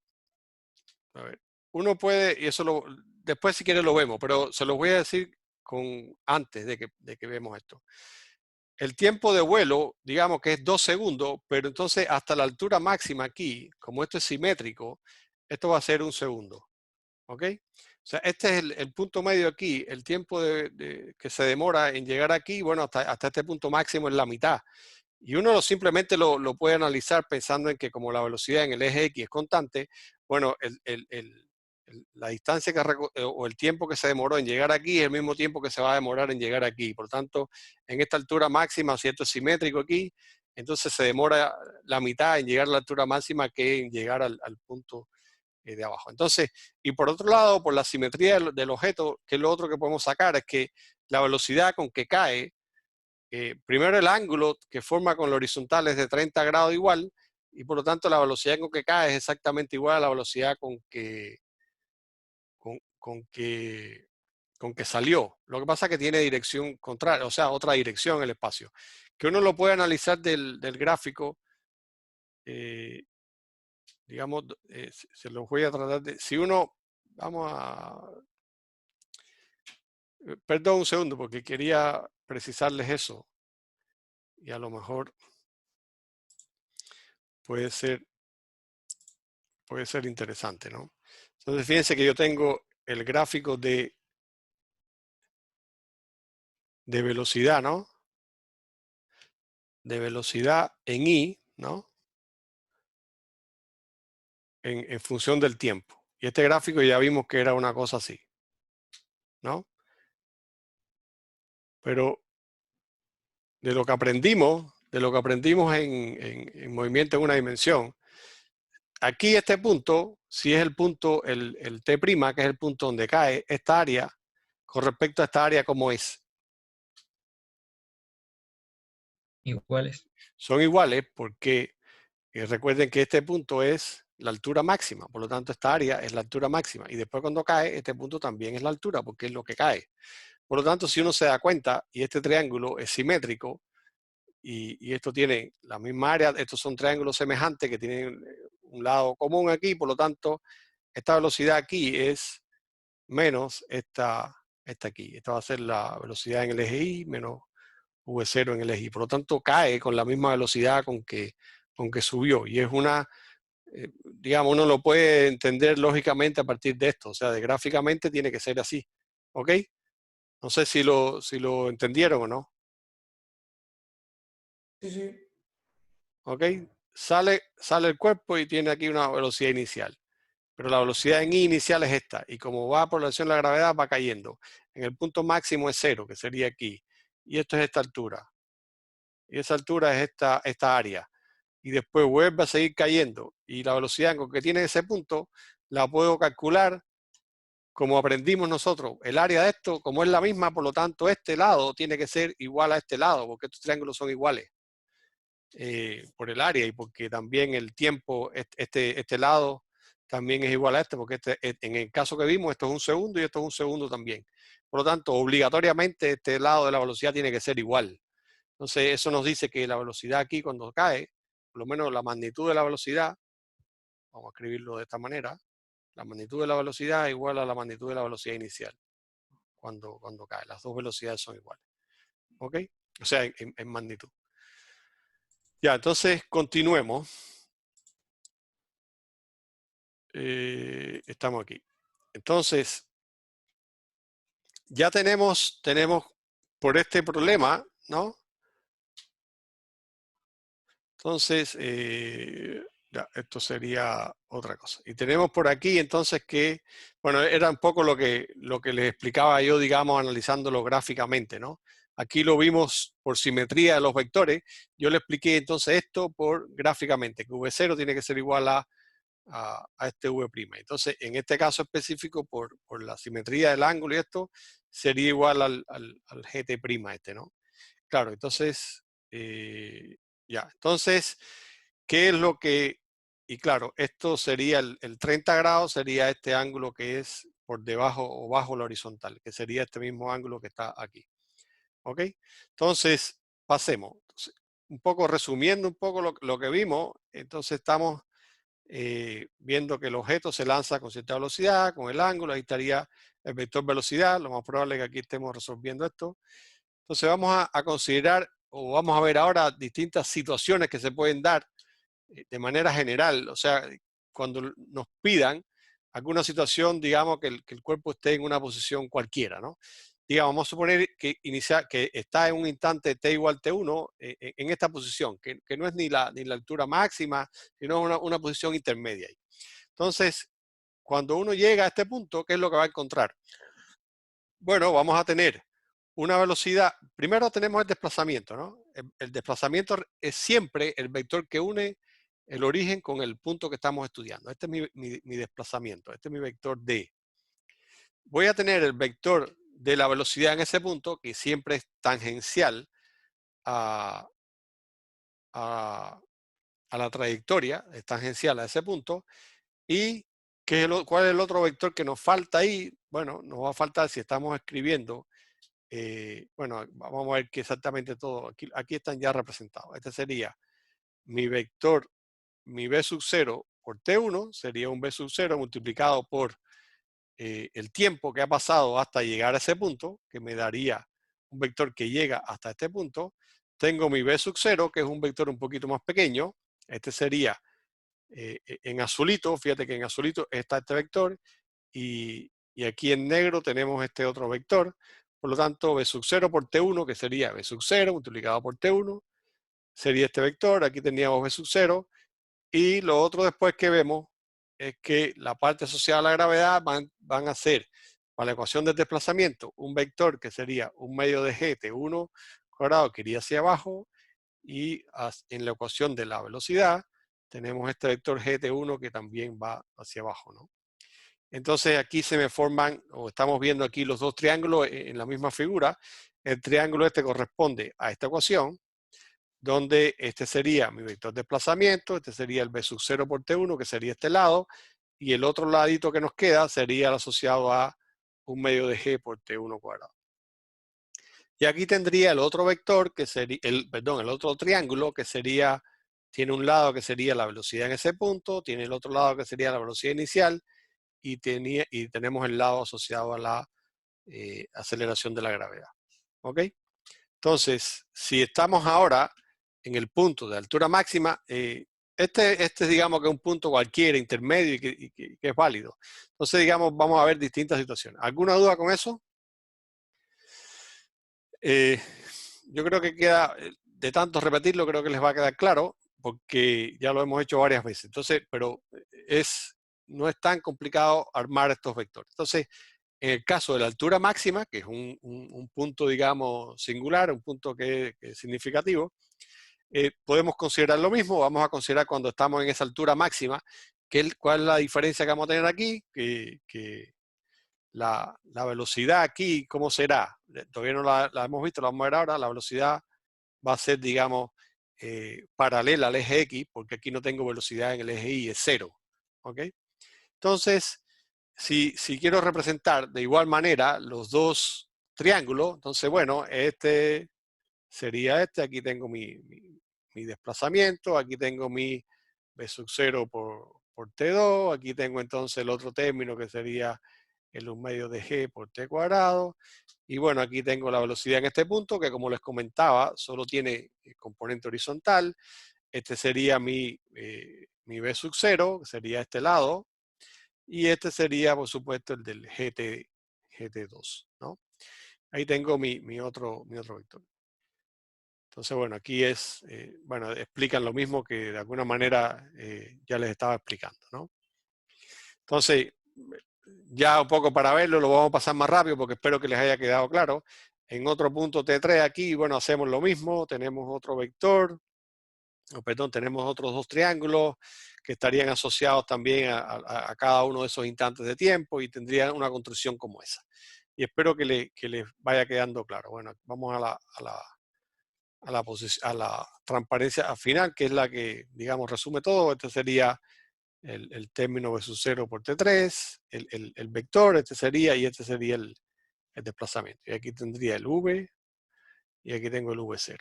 a ver, uno puede, y eso después si quiere lo vemos, pero se los voy a decir antes de que vemos esto. El tiempo de vuelo, digamos que es 2 segundos, pero entonces hasta la altura máxima aquí, como esto es simétrico, esto va a ser 1 segundo. ¿Ok? O sea, este es el punto medio aquí, el tiempo que se demora en llegar aquí, bueno, hasta este punto máximo es la mitad. Y uno simplemente lo puede analizar pensando en que como la velocidad en el eje X es constante, bueno, la distancia o el tiempo que se demoró en llegar aquí es el mismo tiempo que se va a demorar en llegar aquí. Por tanto, en esta altura máxima, si esto es simétrico aquí, entonces se demora la mitad en llegar a la altura máxima que en llegar al punto de abajo. Entonces, y por otro lado, por la simetría del objeto, que es lo otro que podemos sacar, es que la velocidad con que cae, primero el ángulo que forma con la horizontal es de 30 grados igual, y por lo tanto la velocidad con que cae es exactamente igual a la velocidad con que salió. Lo que pasa es que tiene dirección contraria, o sea, otra dirección en el espacio. Que uno lo puede analizar del gráfico, digamos, se lo voy a tratar de, si uno, vamos a, perdón un segundo porque quería precisarles eso y a lo mejor puede ser interesante, ¿no? Entonces fíjense que yo tengo el gráfico de velocidad, ¿no? De velocidad en I, ¿no? En función del tiempo. Y este gráfico ya vimos que era una cosa así, ¿no? Pero de lo que aprendimos en movimiento en una dimensión, aquí este punto, si es el punto, el T', que es el punto donde cae esta área, con respecto a esta área, ¿cómo es? Iguales. Son iguales porque recuerden que este punto es la altura máxima, por lo tanto esta área es la altura máxima. Y después cuando cae, este punto también es la altura porque es lo que cae. Por lo tanto, si uno se da cuenta, y este triángulo es simétrico, y esto tiene la misma área, estos son triángulos semejantes que tienen un lado común aquí, por lo tanto, esta velocidad aquí es menos esta aquí. Esta va a ser la velocidad en el eje Y menos V0 en el eje Y. Por lo tanto, cae con la misma velocidad con que subió. Y es una, digamos, uno lo puede entender lógicamente a partir de esto. O sea, gráficamente tiene que ser así. ¿Ok? No sé si lo entendieron o no. Sí, sí. ¿Ok? Sale el cuerpo y tiene aquí una velocidad inicial. Pero la velocidad en I inicial es esta. Y como va por la acción de la gravedad, va cayendo. En el punto máximo es 0, que sería aquí. Y esto es esta altura. Y esa altura es esta área. Y después vuelve a seguir cayendo. Y la velocidad con que tiene ese punto, la puedo calcular como aprendimos nosotros. El área de esto, como es la misma, por lo tanto, este lado tiene que ser igual a este lado, porque estos triángulos son iguales. Por el área y porque también el tiempo, este lado también es igual a este, porque en el caso que vimos, esto es un segundo y esto es un segundo también. Por lo tanto, obligatoriamente este lado de la velocidad tiene que ser igual. Entonces, eso nos dice que la velocidad aquí cuando cae, por lo menos la magnitud de la velocidad, vamos a escribirlo de esta manera, la magnitud de la velocidad es igual a la magnitud de la velocidad inicial cuando cae. Las dos velocidades son iguales. ¿Ok? O sea, en magnitud. Ya, entonces continuemos. Estamos aquí. Entonces, ya tenemos por este problema, ¿no? Entonces, ya, esto sería otra cosa. Y tenemos por aquí entonces que, bueno, era un poco lo que les explicaba yo, digamos, analizándolo gráficamente, ¿no? Aquí lo vimos por simetría de los vectores. Yo le expliqué entonces esto por gráficamente, que V0 tiene que ser igual a este V'. Entonces, en este caso específico, por la simetría del ángulo y esto, sería igual al GT' este, ¿no? Claro, entonces, ya, entonces, ¿qué es lo que...? Y claro, esto sería el 30 grados, sería este ángulo que es por debajo o bajo la horizontal, que sería este mismo ángulo que está aquí. ¿Ok? Entonces, pasemos. Entonces, un poco resumiendo un poco lo que vimos, entonces estamos viendo que el objeto se lanza con cierta velocidad, con el ángulo, ahí estaría el vector velocidad, lo más probable es que aquí estemos resolviendo esto. Entonces vamos a considerar, o vamos a ver ahora distintas situaciones que se pueden dar de manera general, o sea, cuando nos pidan, alguna situación, digamos, que el cuerpo esté en una posición cualquiera, ¿no? Digamos, vamos a suponer que está en un instante t igual t1 en esta posición, que no es ni la altura máxima, sino una posición intermedia. Entonces, cuando uno llega a este punto, ¿qué es lo que va a encontrar? Bueno, vamos a tener una velocidad. Primero tenemos el desplazamiento, ¿no? El desplazamiento es siempre el vector que une el origen con el punto que estamos estudiando. Este es mi desplazamiento, este es mi vector D. Voy a tener el vector de la velocidad en ese punto, que siempre es tangencial a la trayectoria, es tangencial a ese punto. ¿Y cuál es el otro vector que nos falta ahí? Bueno, nos va a faltar si estamos escribiendo. Bueno, vamos a ver que exactamente todo. Aquí están ya representados. Este sería mi vector, mi B sub 0 por T1, sería un B sub 0 multiplicado por el tiempo que ha pasado hasta llegar a ese punto, que me daría un vector que llega hasta este punto. Tengo mi B sub 0, que es un vector un poquito más pequeño. Este sería en azulito, fíjate que en azulito está este vector, y aquí en negro tenemos este otro vector. Por lo tanto, B sub 0 por T1, que sería B sub 0 multiplicado por T1, sería este vector. Aquí teníamos B sub 0. Y lo otro después que vemos es que la parte asociada a la gravedad van a ser, para la ecuación del desplazamiento, un vector que sería un medio de g, T1 cuadrado, que iría hacia abajo, y en la ecuación de la velocidad tenemos este vector GT1 que también va hacia abajo, ¿no? Entonces aquí se me forman, o estamos viendo aquí los dos triángulos en la misma figura. El triángulo este corresponde a esta ecuación, donde este sería mi vector de desplazamiento, este sería el B sub 0 por T1, que sería este lado, y el otro ladito que nos queda sería el asociado a un medio de G por T1 cuadrado. Y aquí tendría el otro vector, que sería, el otro triángulo, que sería, tiene un lado que sería la velocidad en ese punto, tiene el otro lado que sería la velocidad inicial, y tenemos el lado asociado a la aceleración de la gravedad. ¿Ok? Entonces, si estamos ahora en el punto de altura máxima, este digamos que es un punto cualquiera, intermedio y que es válido. Entonces, digamos, vamos a ver distintas situaciones. ¿Alguna duda con eso? Yo creo que queda, de tanto repetirlo, creo que les va a quedar claro, porque ya lo hemos hecho varias veces. Entonces, pero no es tan complicado armar estos vectores. Entonces, en el caso de la altura máxima, que es un punto, digamos, singular, un punto que es significativo, podemos considerar lo mismo. Vamos a considerar cuando estamos en esa altura máxima, cuál es la diferencia que vamos a tener aquí, que la velocidad aquí, ¿cómo será? Todavía no la hemos visto, la vamos a ver ahora. La velocidad va a ser, digamos, paralela al eje X, porque aquí no tengo velocidad en el eje Y, es 0. ¿Ok? Entonces, si quiero representar de igual manera los dos triángulos, entonces, bueno, este sería este. Aquí tengo mi desplazamiento, aquí tengo mi B sub 0 por T2, aquí tengo entonces el otro término que sería el 1 medio de G por T cuadrado, y bueno, aquí tengo la velocidad en este punto, que como les comentaba, solo tiene componente horizontal. Este sería mi B sub 0, que sería este lado, y este sería, por supuesto, el del GT2, ¿no? Ahí tengo mi otro vector. Entonces, bueno, aquí bueno, explican lo mismo que de alguna manera ya les estaba explicando, ¿no? Entonces, ya un poco para verlo, lo vamos a pasar más rápido porque espero que les haya quedado claro. En otro punto T3 aquí, bueno, hacemos lo mismo, tenemos otro vector, tenemos otros dos triángulos que estarían asociados también a cada uno de esos instantes de tiempo y tendrían una construcción como esa. Y espero que les vaya quedando claro. Bueno, vamos a la transparencia final, que es la que, digamos, resume todo. Este sería el término B sub 0 por T3, el vector, este sería, y este sería el desplazamiento. Y aquí tendría el V, y aquí tengo el V0.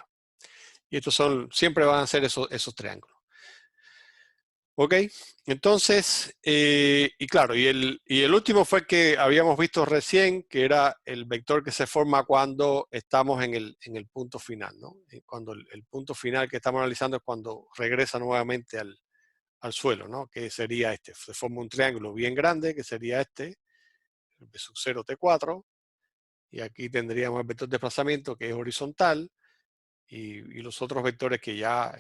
Y estos siempre van a ser esos triángulos. ¿Ok? Entonces, y claro, y el último fue el que habíamos visto recién, que era el vector que se forma cuando estamos en el punto final, ¿no? Cuando el punto final que estamos analizando es cuando regresa nuevamente al al suelo, ¿no? Que sería este. Se forma un triángulo bien grande, que sería este, B sub 0, T4. Y aquí tendríamos el vector de desplazamiento, que es horizontal, y los otros vectores que ya,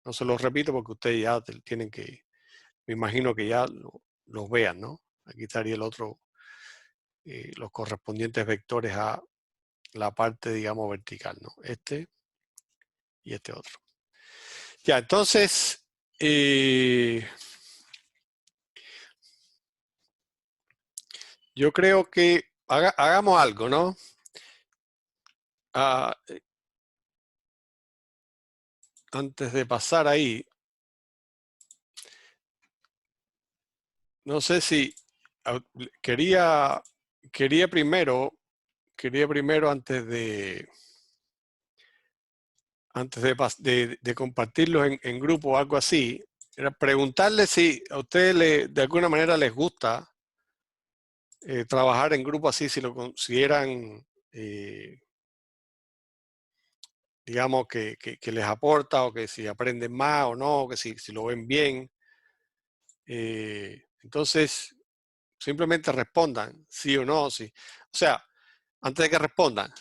no se los repito porque ustedes ya tienen que, me imagino que ya los vean, ¿no? Aquí estaría el otro, los correspondientes vectores a la parte, digamos, vertical, ¿no? Este y este otro. Ya, entonces, yo creo que hagamos algo, ¿no? Ah, antes de pasar ahí, no sé si quería primero antes de compartirlos en grupo o algo así, era preguntarle si a ustedes de alguna manera les gusta trabajar en grupo así, si lo consideran, digamos, que les aporta, o que si aprenden más o no, que si lo ven bien. Entonces, simplemente respondan sí o no, sí. O sea, antes de que respondan,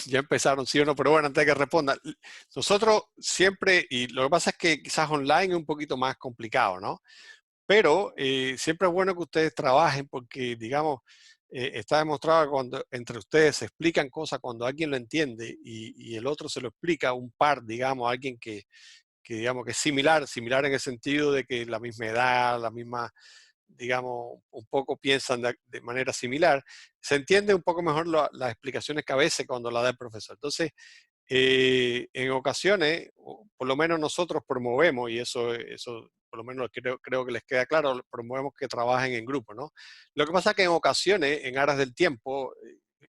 ya empezaron sí o no, pero bueno, antes de que respondan, nosotros siempre, y lo que pasa es que quizás online es un poquito más complicado, ¿no? Pero siempre es bueno que ustedes trabajen porque, digamos, está demostrado que cuando entre ustedes se explican cosas, cuando alguien lo entiende y el otro se lo explica, un par, digamos, alguien que digamos que es similar en el sentido de que la misma edad, la misma, digamos, un poco piensan de manera similar, se entiende un poco mejor las explicaciones que a veces cuando la da el profesor. Entonces, en ocasiones, por lo menos nosotros promovemos, y eso por lo menos creo que les queda claro, promovemos que trabajen en grupo, ¿no? Lo que pasa es que en ocasiones, en aras del tiempo,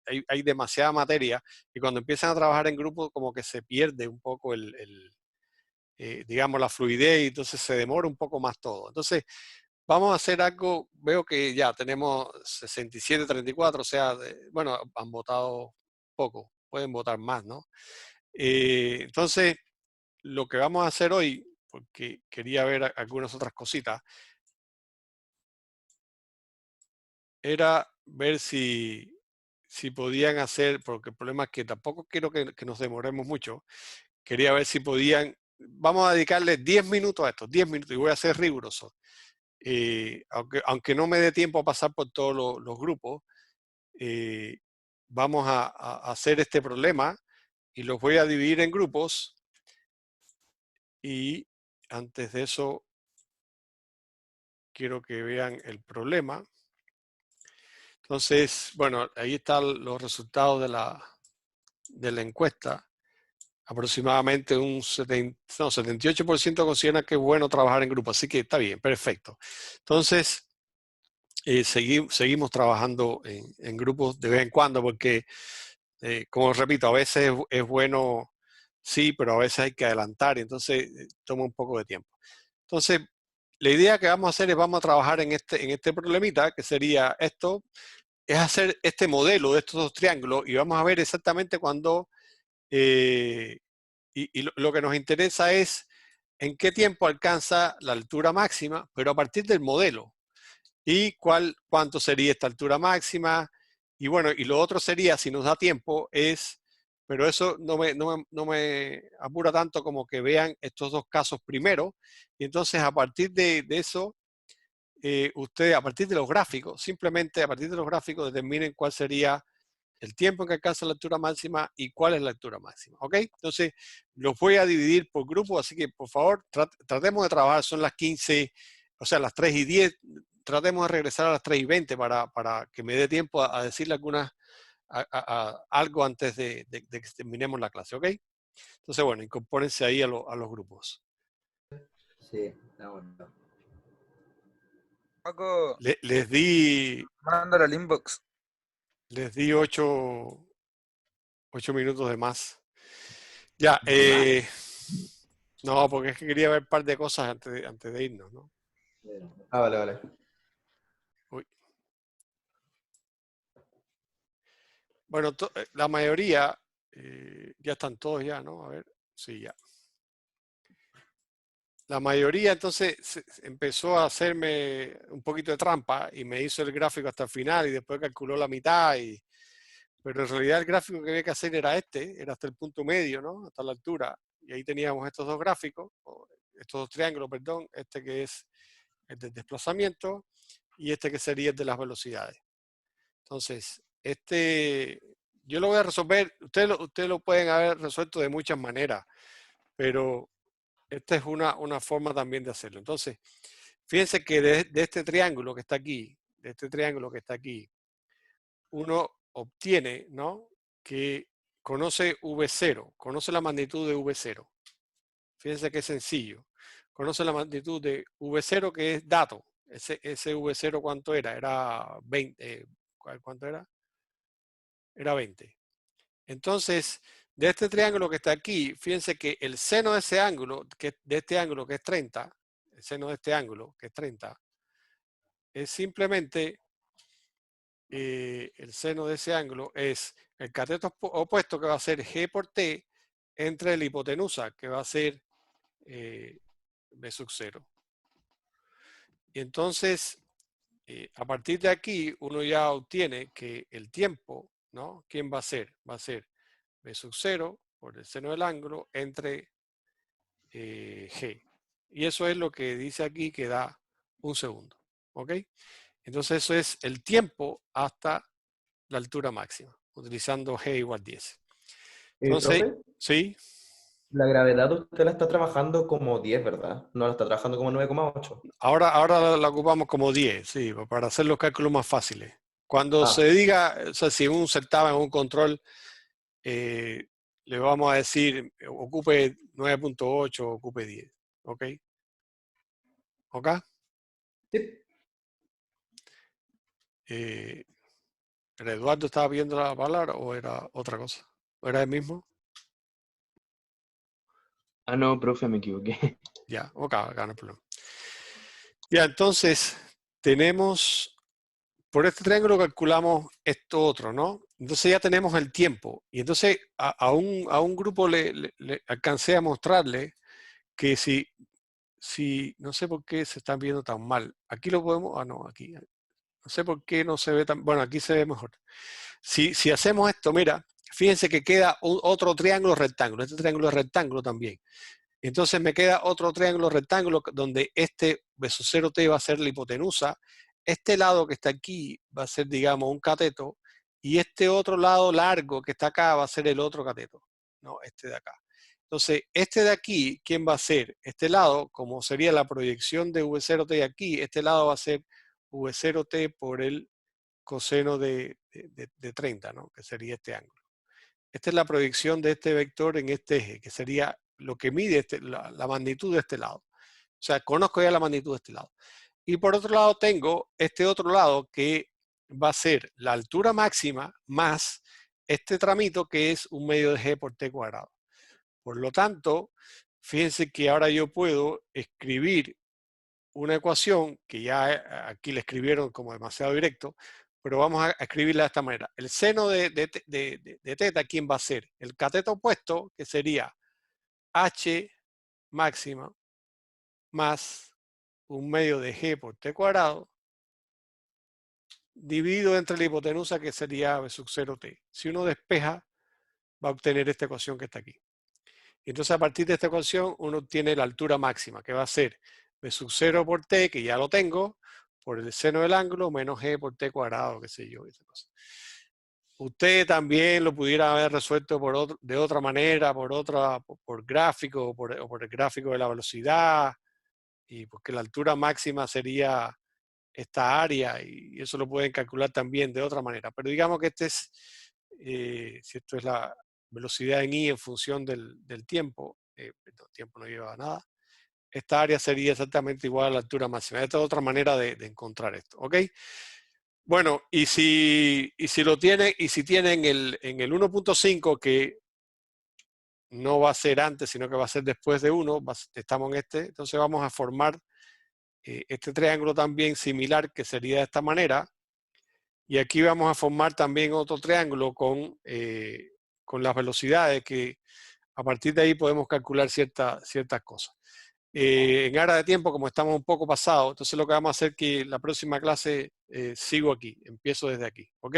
hay demasiada materia, y cuando empiezan a trabajar en grupo como que se pierde un poco digamos, la fluidez, y entonces se demora un poco más todo. Entonces, vamos a hacer algo. Veo que ya tenemos 67-34, o sea, bueno, han votado poco, pueden votar más, ¿no? Entonces, lo que vamos a hacer hoy, porque quería ver algunas otras cositas, era ver si podían hacer, porque el problema es que tampoco quiero que nos demoremos mucho, quería ver si podían, vamos a dedicarle 10 minutos a esto, 10 minutos, y voy a ser riguroso. Aunque no me dé tiempo a pasar por todos los grupos, vamos a hacer este problema y los voy a dividir en grupos, y antes de eso quiero que vean el problema. Entonces, bueno, ahí están los resultados de la encuesta. Aproximadamente un 78% consideran que es bueno trabajar en grupo, así que está bien, perfecto. Entonces, seguimos trabajando en grupos de vez en cuando, porque, como repito, a veces es bueno, sí, pero a veces hay que adelantar, y entonces toma un poco de tiempo. Entonces, la idea que vamos a hacer es vamos a trabajar en este problemita, que sería esto, es hacer este modelo de estos dos triángulos, y vamos a ver exactamente cuando, y lo que nos interesa es en qué tiempo alcanza la altura máxima, pero a partir del modelo. Y cuánto sería esta altura máxima. Y bueno, y lo otro sería, si nos da tiempo, pero eso no me apura tanto como que vean estos dos casos primero. Y entonces a partir de eso, ustedes, a partir de los gráficos, simplemente a partir de los gráficos determinen cuál sería el tiempo en que alcanza la altura máxima y cuál es la altura máxima, ¿ok? Entonces, los voy a dividir por grupos, así que por favor, tratemos de trabajar, son las 15, o sea, las 3:10, tratemos de regresar a las 3:20 para que me dé tiempo a decirle algo antes de que terminemos la clase, ¿ok? Entonces, bueno, incorpórense ahí a los grupos. Sí, está bueno. Paco, Les di mándalo al inbox. 8 minutos de más. Ya, no, porque es que quería ver un par de cosas antes de irnos, ¿no? Ah, vale, vale. Uy. Bueno, la mayoría, ya están todos ya, ¿no? A ver, sí, ya. la mayoría entonces empezó a hacerme un poquito de trampa y me hizo el gráfico hasta el final y después calculó la mitad. Pero en realidad el gráfico que había que hacer era era hasta el punto medio, ¿no? Hasta la altura. Y ahí teníamos estos dos gráficos, estos dos triángulos, perdón, este que es el del desplazamiento y este que sería el de las velocidades. Entonces, yo lo voy a resolver, ustedes lo pueden haber resuelto de muchas maneras, pero esta es una forma también de hacerlo. Entonces, fíjense que de este triángulo que está aquí, uno obtiene, ¿no? Que conoce V0, conoce la magnitud de V0. Fíjense que es sencillo. Conoce la magnitud de V0, que es dato. Ese V0, ¿cuánto era? Era 20. ¿Cuánto era? Era 20. Entonces, de este triángulo que está aquí, fíjense que el seno de ese ángulo, de este ángulo que es 30, el seno de este ángulo que es 30, es simplemente, el seno de ese ángulo es el cateto opuesto, que va a ser G por T, entre la hipotenusa, que va a ser B sub 0. Y entonces, a partir de aquí, uno ya obtiene que el tiempo, ¿no? ¿Quién va a ser? Va a ser B sub 0 por el seno del ángulo entre G. Y eso es lo que dice aquí, que da 1 segundo. ¿Ok? Entonces eso es el tiempo hasta la altura máxima, utilizando G igual 10. Entonces, ¿Profe? sí, La gravedad usted la está trabajando como 10, ¿verdad? No la está trabajando como 9,8. ahora la ocupamos como 10, sí, para hacer los cálculos más fáciles. Cuando Ah. se diga, o sea, si un certamen o un control, le vamos a decir, ocupe 9.8, ocupe 10. ¿Ok? ¿Ok? Sí. ¿Pero Eduardo estaba viendo la palabra o era otra cosa? ¿O era el mismo? Ah, no, profe, me equivoqué. Ya, ok, acá no hay problema. Ya, entonces, tenemos, por este triángulo calculamos esto otro, ¿no? Entonces ya tenemos el tiempo. Y entonces a un grupo le alcancé a mostrarle que si, no sé por qué se están viendo tan mal. Aquí lo podemos, no, aquí. No sé por qué no se ve tan, bueno, aquí se ve mejor. Si hacemos esto, mira, fíjense que queda otro triángulo rectángulo. Este triángulo es rectángulo también. Entonces me queda otro triángulo rectángulo donde este B sub 0T va a ser la hipotenusa. Este lado que está aquí va a ser, digamos, un cateto. Y este otro lado largo que está acá va a ser el otro cateto. ¿No? Este de acá. Entonces, este de aquí, ¿quién va a ser? Este lado, como sería la proyección de V0T aquí, este lado va a ser V0T por el coseno de 30, ¿no? Que sería este ángulo. Esta es la proyección de este vector en este eje, que sería lo que mide la magnitud de este lado. O sea, conozco ya la magnitud de este lado. Y por otro lado tengo este otro lado que va a ser la altura máxima más este tramito, que es un medio de G por T cuadrado. Por lo tanto, fíjense que ahora yo puedo escribir una ecuación que ya aquí le escribieron como demasiado directo, pero vamos a escribirla de esta manera. El seno de teta, ¿quién va a ser? El cateto opuesto, que sería H máxima más un medio de G por T cuadrado, dividido entre la hipotenusa, que sería B sub 0T. Si uno despeja, va a obtener esta ecuación que está aquí. Entonces, a partir de esta ecuación, uno obtiene la altura máxima, que va a ser B sub 0 por T, que ya lo tengo, por el seno del ángulo, menos G por T cuadrado, qué sé yo, esa cosa. Usted también lo pudiera haber resuelto de otra manera, por gráfico, o por el gráfico de la velocidad, y porque la altura máxima sería esta área, y eso lo pueden calcular también de otra manera. Pero digamos que si esto es la velocidad en I en función del tiempo, el tiempo no lleva a nada, esta área sería exactamente igual a la altura máxima. Esta es otra manera de encontrar esto, ¿ok? Bueno, y si lo tienen, y si tienen en el 1.5, que no va a ser antes, sino que va a ser después de 1, estamos en este, entonces vamos a formar este triángulo también similar, que sería de esta manera, y aquí vamos a formar también otro triángulo con las velocidades, que a partir de ahí podemos calcular ciertas cosas. En aras de tiempo, como estamos un poco pasados, entonces lo que vamos a hacer es que la próxima clase sigo aquí, empiezo desde aquí, ¿ok?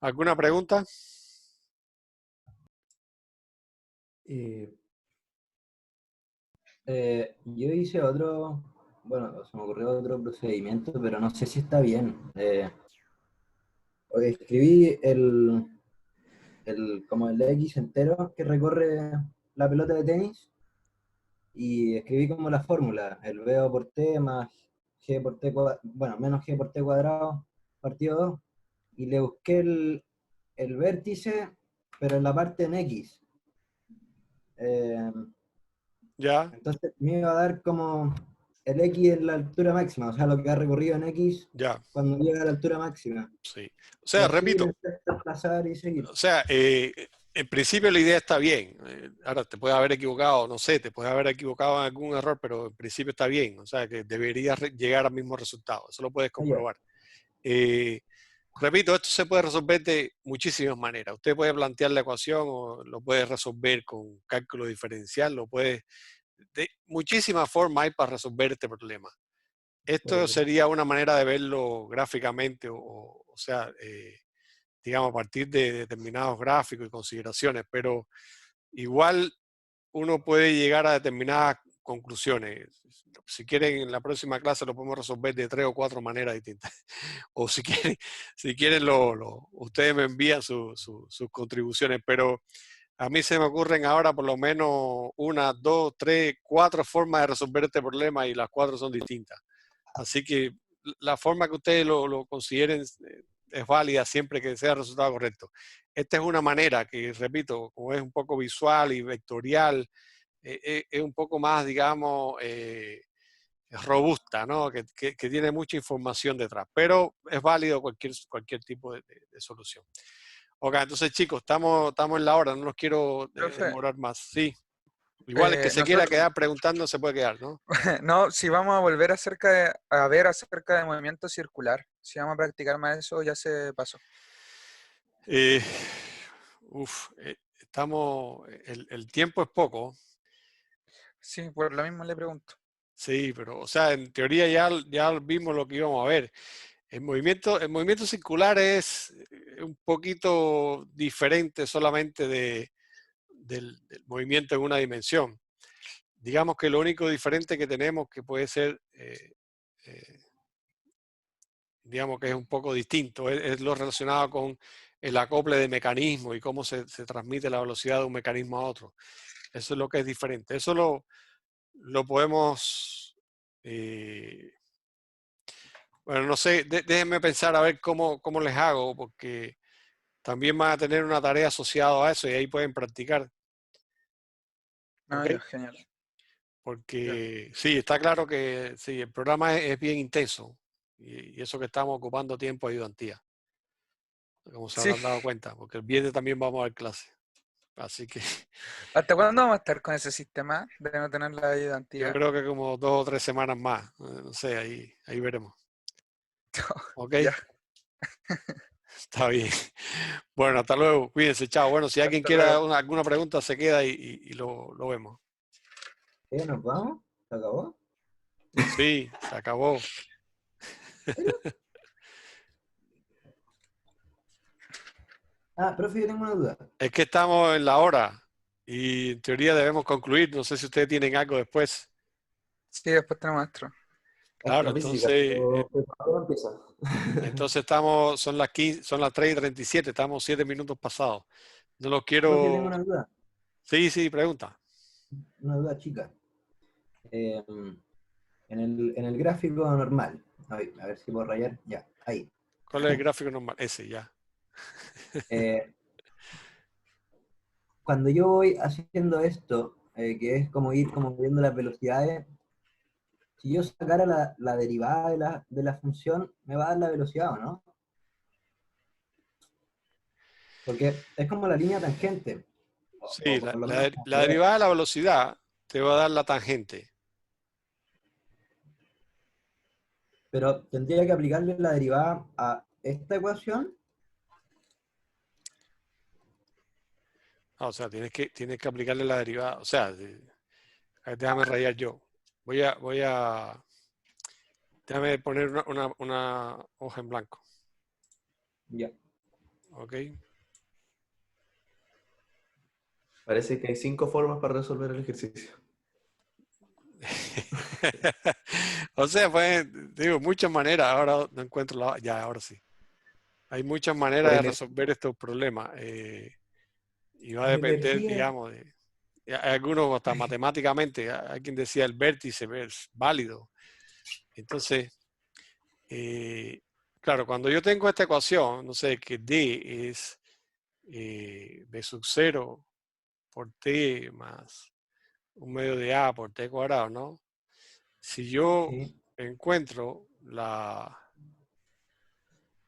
¿Alguna pregunta? Yo hice otro, bueno, se me ocurrió otro procedimiento, pero no sé si está bien. Escribí como el X entero que recorre la pelota de tenis y escribí como la fórmula, el BO por T más G por T cuadrado, bueno, menos G por T cuadrado partido 2, y le busqué el vértice, pero en la parte en X. ¿Ya? Entonces me iba a dar como el X en la altura máxima, o sea, lo que ha recorrido en X Ya, cuando llega a la altura máxima. sí. O Y sea, así repito, desplazar y seguir. o sea, en principio la idea está bien. Ahora te puedes haber equivocado, no sé, te puedes haber equivocado en algún error, pero en principio está bien. O sea, que deberías llegar al mismo resultado. Eso lo puedes Ah, ya. comprobar. Repito, esto se puede resolver de muchísimas maneras. Usted puede plantear la ecuación o lo puede resolver con cálculo diferencial, lo puede... De muchísimas formas hay para resolver este problema. Esto sería una manera de verlo gráficamente, o sea, digamos, a partir de determinados gráficos y consideraciones, pero igual uno puede llegar a determinadas conclusiones. Si quieren, en la próxima clase lo podemos resolver de 3 o 4 maneras distintas. O si quieren ustedes me envían sus contribuciones, pero a mí se me ocurren ahora por lo menos 1, 2, 3, 4 formas de resolver este problema y las 4 son distintas. Así que la forma que ustedes lo consideren es válida siempre que sea el resultado correcto. Esta es una manera que, repito, como es un poco visual y vectorial, es un poco más, digamos, robusta, ¿no? Que tiene mucha información detrás, pero es válido cualquier tipo de solución. Ok, entonces chicos, estamos en la hora, no los quiero Profe, demorar más. Sí, igual el que se quiera nosotros, quedar preguntando se puede quedar, ¿no? no, si vamos a volver a ver acerca de movimiento circular, si vamos a practicar más eso, ya se pasó. Eh, el tiempo es poco, Sí, por lo mismo le pregunto. sí, pero, o sea, en teoría ya vimos lo que íbamos a ver. El movimiento circular es un poquito diferente solamente del movimiento en una dimensión. Digamos que lo único diferente que tenemos que puede ser, eh, digamos que es un poco distinto, es lo relacionado con el acople de mecanismos y cómo se transmite la velocidad de un mecanismo a otro. Eso es lo que es diferente. Eso lo podemos, bueno, no sé, déjenme pensar a ver cómo les hago, porque también van a tener una tarea asociada a eso y ahí pueden practicar. Ah, ¿Ok? ya, genial. Ya. Porque sí, está claro que sí, el programa es bien intenso y eso que estamos ocupando tiempo ayudantía, como se Sí, habrán dado cuenta, porque el viernes también vamos a dar clase. Así que ¿hasta cuándo vamos a estar con ese sistema de no tener la yo ayudantía? creo que como 2 o 3 semanas más, no sé, ahí veremos. ¿Ok? Ya, Está bien. Bueno, hasta luego. Cuídense, chao. Bueno, si alguien hasta quiere luego. alguna pregunta, se queda y lo vemos. ¿Nos vamos? ¿Se acabó? Sí, se acabó. Ah, profe, yo tengo una duda. Es que estamos en la hora y en teoría debemos concluir. No sé si ustedes tienen algo después. Sí, después tenemos nuestro. Claro, La física, entonces, pero ¿cuándo empieza? entonces son las 15, son las 3:37, estamos 7 minutos pasados. No los Profe, yo tengo quiero. una duda. Sí, sí, pregunta. Una duda chica. Eh, en el gráfico normal. A ver si puedo rayar. Ya, ahí. ¿Cuál es el gráfico normal? Ese, ya. Eh, Cuando yo voy haciendo esto, que es como ir como viendo las velocidades, si yo sacara la derivada de la función, me va a dar la velocidad, ¿o no? Porque es como la línea tangente. Sí, Por lo menos la, como la se ve. derivada de la velocidad te va a dar la tangente. Pero tendría que aplicarle la derivada a esta ecuación. O sea, tienes que aplicarle la derivada. O sea, Déjame rayar yo. Déjame poner una hoja en blanco. Ya. ¿Ok? Parece que hay 5 formas para resolver el ejercicio. O sea, pues, digo, muchas maneras. Ahora no encuentro ya, ahora sí. Hay muchas maneras de resolver estos problemas. Y va a La depender, energía. digamos, hay algunos hasta matemáticamente. Hay quien decía el vértice es válido. Entonces, claro, cuando yo tengo esta ecuación, no sé, que D es B sub 0 por T más 1/2 de A por T cuadrado, ¿no? Si yo Sí. encuentro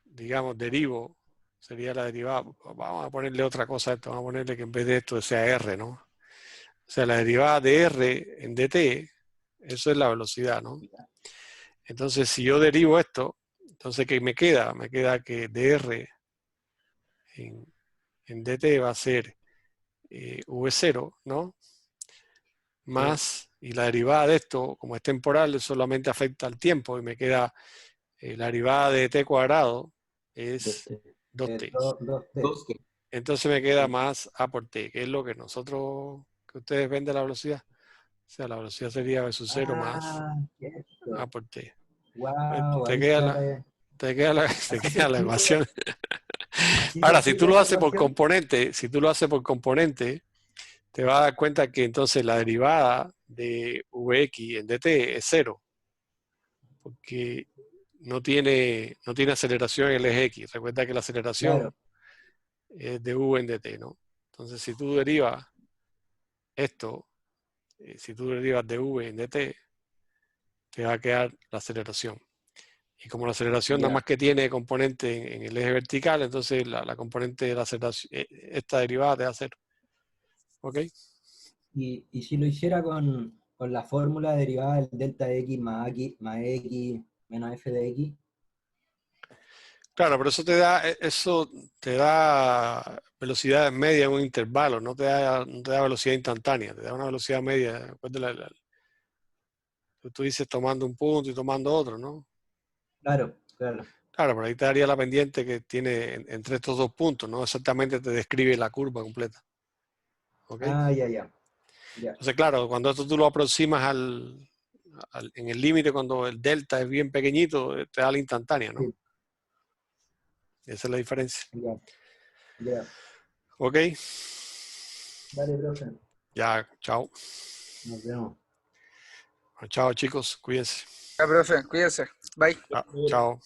digamos, derivo, sería la derivada, vamos a ponerle otra cosa a esto, vamos a ponerle que en vez de esto sea R, ¿no? O sea, la derivada de R en dt, eso es la velocidad, ¿no? Entonces, si yo derivo esto, entonces, ¿qué me queda? Me queda que dr en dt va a ser v0, ¿no? Más, y la derivada de esto, como es temporal, solamente afecta al tiempo, y me queda la derivada de t cuadrado es 2t. 2T. Entonces me queda más a por t, que es lo que nosotros, que ustedes ven de la velocidad. O sea, la velocidad sería v sub 0 más Ah, a cierto. por t. Wow, Te ahí queda se la, te queda la, te así se queda la explica, ecuación. así se Ahora, si tú explica lo esa haces por ecuación. componente, te vas a dar cuenta que entonces la derivada de Vx en dt es 0, porque no tiene aceleración en el eje X. Recuerda que la aceleración Claro. es de v en dt, ¿no? Entonces, si tú derivas esto, si tú derivas de v en dt, te va a quedar la aceleración. Y como la aceleración nada Ya. más que tiene componente en el eje vertical, entonces la componente de la aceleración, esta derivada te va a 0. ¿Ok? Y si lo hiciera con la fórmula derivada del delta X más X menos f de X. Claro, pero eso te da velocidad media en un intervalo, no te da velocidad instantánea, te da una velocidad media. Después tú dices tomando un punto y tomando otro, ¿no? Claro, claro. Claro, pero ahí te daría la pendiente que tiene entre estos dos puntos, ¿no? Exactamente te describe la curva completa. ¿Ok? Ah, ya, ya. Ya. Entonces, claro, cuando esto tú lo aproximas en el límite, cuando el delta es bien pequeñito, te da la instantánea, ¿no? Sí, Esa es la diferencia. ya, ya. ¿Ok? Dale, profe. Ya, chao. Nos vemos. Chao, chicos, cuídense. Ya, profe, cuídese. Bye. Chao.